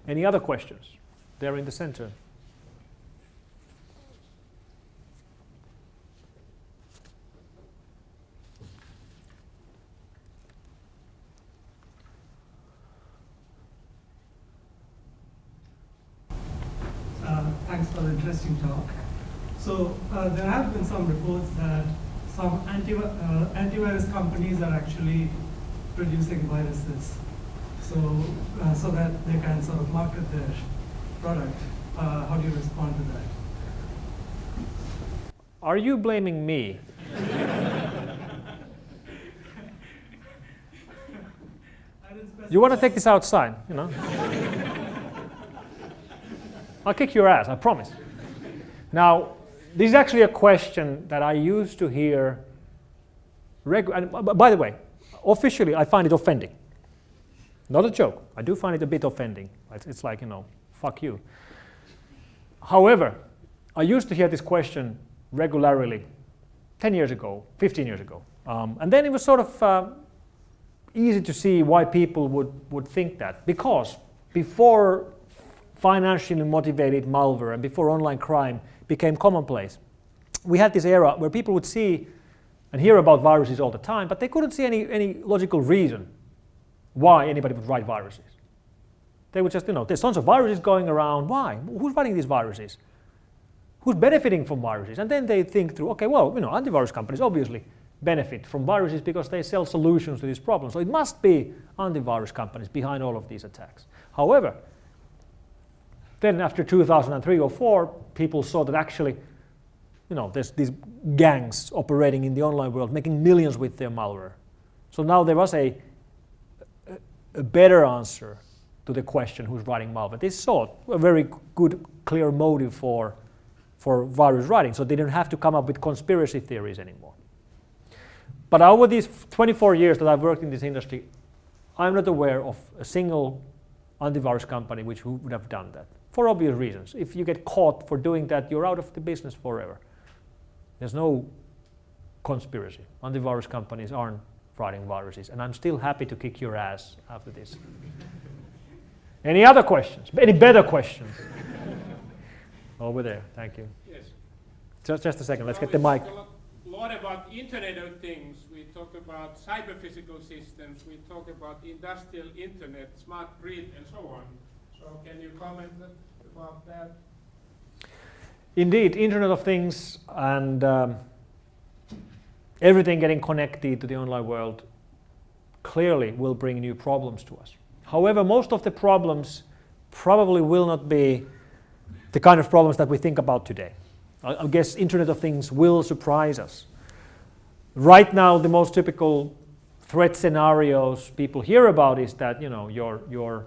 Any other questions? There in the center. Thanks for the interesting talk. So there have been some reports that some antivirus companies are actually producing viruses, so that they can sort of market their product. How do you respond to that? Are you blaming me? You want to take this outside, you know? I'll kick your ass, I promise. Now, this is actually a question that I used to hear regularly. By the way, officially, I find it offending. Not a joke. I do find it a bit offending. It's like, you know, fuck you. However, I used to hear this question regularly 10 years ago, 15 years ago. And then it was sort of easy to see why people would think that. Because before financially motivated malware and before online crime became commonplace, we had this era where people would see and hear about viruses all the time, but they couldn't see any logical reason why anybody would write viruses. They would just, you know, there's tons of viruses going around. Why? Who's writing these viruses? Who's benefiting from viruses? And then they think through, okay, well, you know, antivirus companies obviously benefit from viruses because they sell solutions to these problems. So it must be antivirus companies behind all of these attacks. However, then after 2003 or 4, people saw that actually, you know, there's these gangs operating in the online world making millions with their malware. So now there was a better answer to the question who's writing malware. They saw a very good, clear motive for virus writing, so they didn't have to come up with conspiracy theories anymore. But over these 24 years that I've worked in this industry, I'm not aware of a single antivirus company which would have done that, for obvious reasons. If you get caught for doing that, you're out of the business forever. There's no conspiracy. Antivirus companies aren't writing viruses, and I'm still happy to kick your ass after this. Any other questions? Any better questions? Over there, thank you. Yes. Just a second, let's get the mic. We talk a lot about Internet of Things. We talk about cyber-physical systems. We talk about industrial Internet, smart grid, and so on. So can you comment about that? Indeed, Internet of Things and everything getting connected to the online world clearly will bring new problems to us. However, most of the problems probably will not be the kind of problems that we think about today. I guess Internet of Things will surprise us. Right now, the most typical threat scenarios people hear about is that, you know, your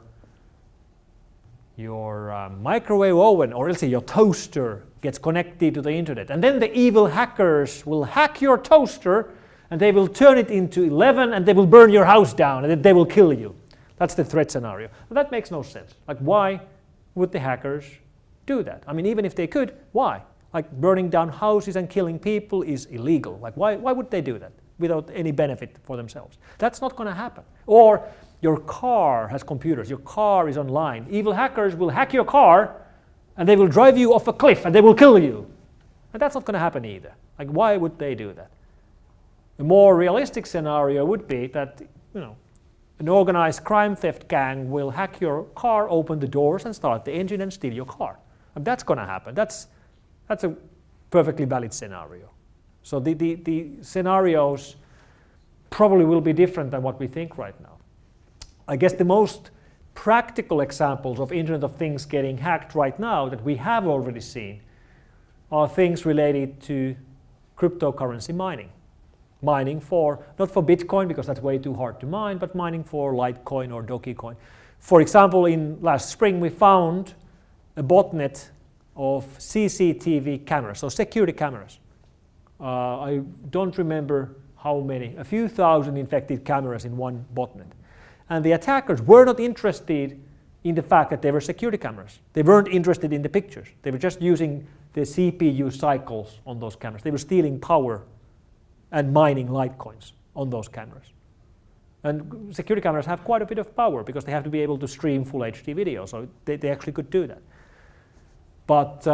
microwave oven, or let's say your toaster, gets connected to the internet, and then the evil hackers will hack your toaster and they will turn it into 11 and they will burn your house down and they will kill you. That's the threat scenario. But that makes no sense. Like, why would the hackers do that? I mean, even if they could, why? Like, burning down houses and killing people is illegal. Like, why would they do that without any benefit for themselves? That's not going to happen. Or your car has computers, your car is online. Evil hackers will hack your car and they will drive you off a cliff and they will kill you. And that's not going to happen either. Like, why would they do that? A more realistic scenario would be that, you know, an organized crime theft gang will hack your car, open the doors and start the engine and steal your car. And that's going to happen. That's a perfectly valid scenario. So the scenarios probably will be different than what we think right now. I guess the most practical examples of Internet of Things getting hacked right now that we have already seen are things related to cryptocurrency mining. Mining for, not for Bitcoin because that's way too hard to mine, but mining for Litecoin or Dogecoin. For example, in last spring we found a botnet of CCTV cameras, so security cameras. I don't remember how many, a few thousand infected cameras in one botnet. And the attackers were not interested in the fact that they were security cameras. They weren't interested in the pictures. They were just using the CPU cycles on those cameras. They were stealing power and mining Litecoins on those cameras. And security cameras have quite a bit of power because they have to be able to stream full HD video, so they actually could do that. But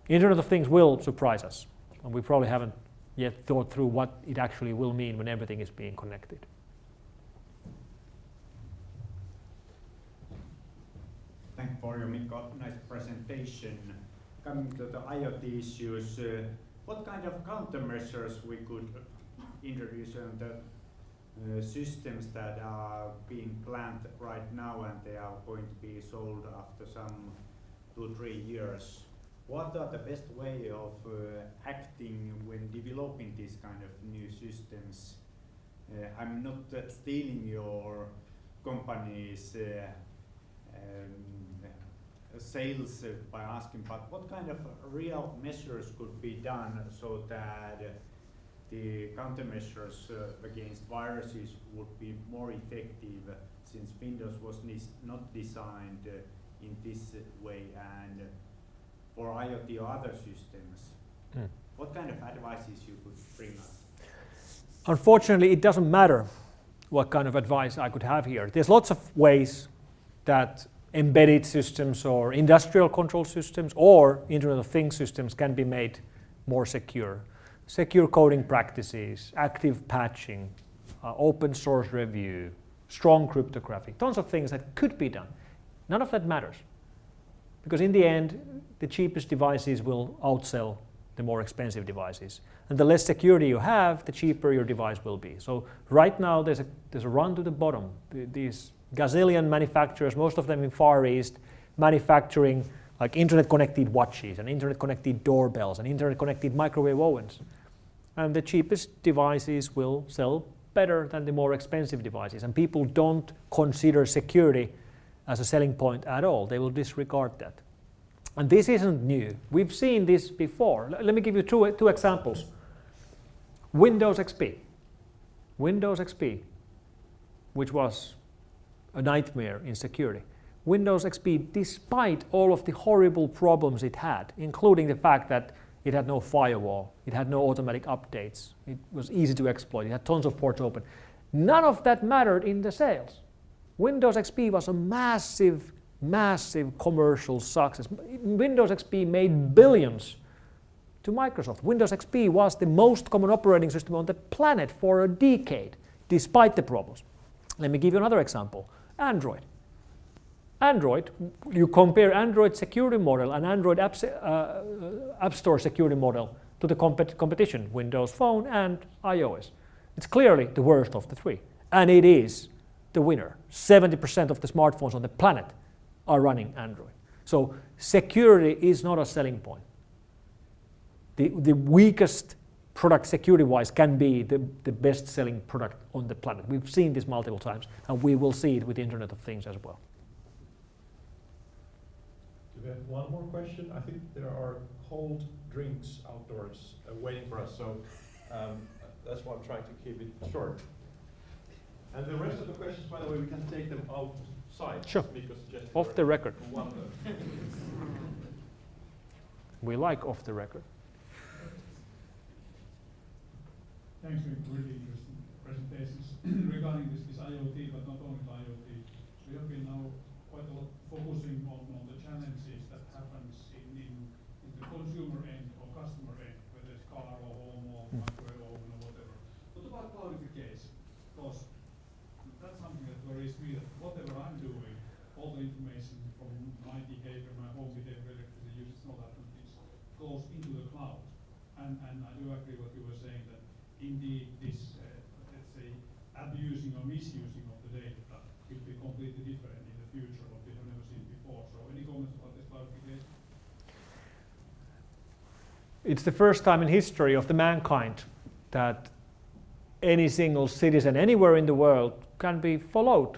Internet of Things will surprise us, and we probably haven't yet thought through what it actually will mean when everything is being connected. Thank you for your Mikko, nice presentation. Coming to the IoT issues, what kind of countermeasures we could introduce on the systems that are being planned right now and they are going to be sold after some 2-3 years? What are the best way of acting when developing these kind of new systems? I'm not stealing your company's sales by asking, but what kind of real measures could be done so that the countermeasures against viruses would be more effective, since Windows was not designed in this way, and for IoT or other systems? What kind of advices you could bring us? Unfortunately, it doesn't matter what kind of advice I could have here. There's lots of ways that embedded systems or industrial control systems or Internet of Things systems can be made more secure. Secure coding practices, active patching, open source review, strong cryptography, tons of things that could be done. None of that matters, because in the end, the cheapest devices will outsell the more expensive devices. And the less security you have, the cheaper your device will be. So right now, there's a run to the bottom. These gazillion manufacturers, most of them in Far East, manufacturing like internet-connected watches and internet-connected doorbells and internet-connected microwave ovens. And the cheapest devices will sell better than the more expensive devices. And people don't consider security as a selling point at all. They will disregard that. And this isn't new. We've seen this before. Let me give you two examples. Windows XP. Windows XP, which was a nightmare in security. Windows XP, despite all of the horrible problems it had, including the fact that it had no firewall, it had no automatic updates, it was easy to exploit, it had tons of ports open. None of that mattered in the sales. Windows XP was a massive, massive commercial success. Windows XP made billions to Microsoft. Windows XP was the most common operating system on the planet for a decade, despite the problems. Let me give you another example. Android. Android, you compare Android security model and Android App Store security model to the competition, Windows Phone and iOS. It's clearly the worst of the three. And it is the winner. 70% of the smartphones on the planet are running Android. So security is not a selling point. The weakest product security-wise can be the best-selling product on the planet. We've seen this multiple times, and we will see it with the Internet of Things as well. Do we have one more question? I think there are cold drinks outdoors waiting for us, so that's why I'm trying to keep it short. And the rest of the questions, by the way, we can take them outside. Sure. Off the record. We like off the record. Thanks for really interesting presentations regarding this IoT, but not only IoT. We have been now quite a lot focusing on the challenges that happens in the consumer end or customer end, whether it's car or home or microwave oven or whatever. What about cloudification? Because that's something that worries me, that whatever I'm doing, all the information from my behavior, my home behavior, electricity usage, all that goes into the cloud. And I do agree what you were saying, that indeed this, let's say, abusing or misusing of the data will be completely different in the future, what we have never seen before. So any comments about this clarification? It's the first time in history of the mankind that any single citizen anywhere in the world can be followed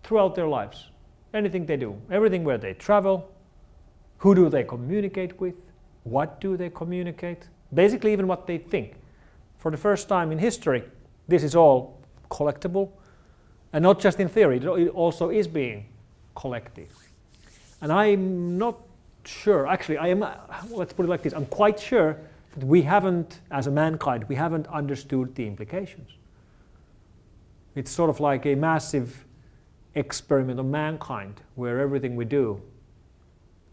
throughout their lives. Anything they do, everything where they travel, who do they communicate with, what do they communicate, basically even what they think. For the first time in history, this is all collectible, and not just in theory, it also is being collected. And I'm not sure, actually, let's put it like this, I'm quite sure But we haven't, as a mankind, we haven't understood the implications. It's sort of like a massive experiment of mankind where everything we do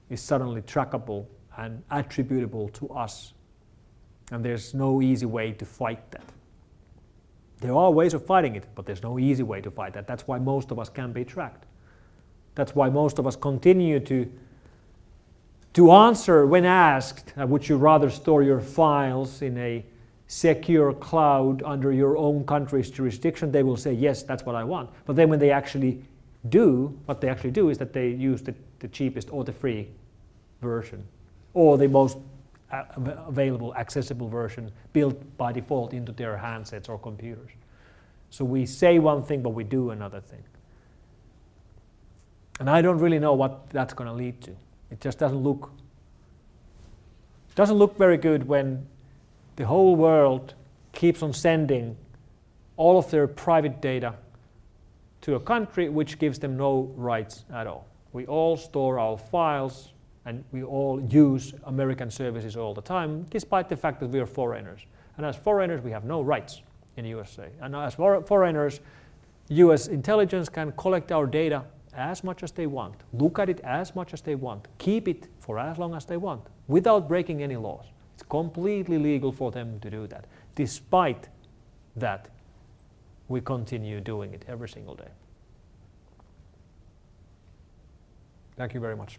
is suddenly trackable and attributable to us. And there's no easy way to fight that. There are ways of fighting it, but there's no easy way to fight that. That's why most of us can be tracked. That's why most of us continue to answer when asked, would you rather store your files in a secure cloud under your own country's jurisdiction? They will say, yes, that's what I want. But then when they actually do, what they actually do is that they use the cheapest or the free version, or the most available, accessible version built by default into their handsets or computers. So we say one thing, but we do another thing. And I don't really know what that's going to lead to. It just doesn't look very good when the whole world keeps on sending all of their private data to a country which gives them no rights at all. We all store our files and we all use American services all the time, despite the fact that we are foreigners. And as foreigners, we have no rights in the USA. And as foreigners, US intelligence can collect our data as much as they want, look at it as much as they want, keep it for as long as they want, without breaking any laws. It's completely legal for them to do that. Despite that, we continue doing it every single day. Thank you very much.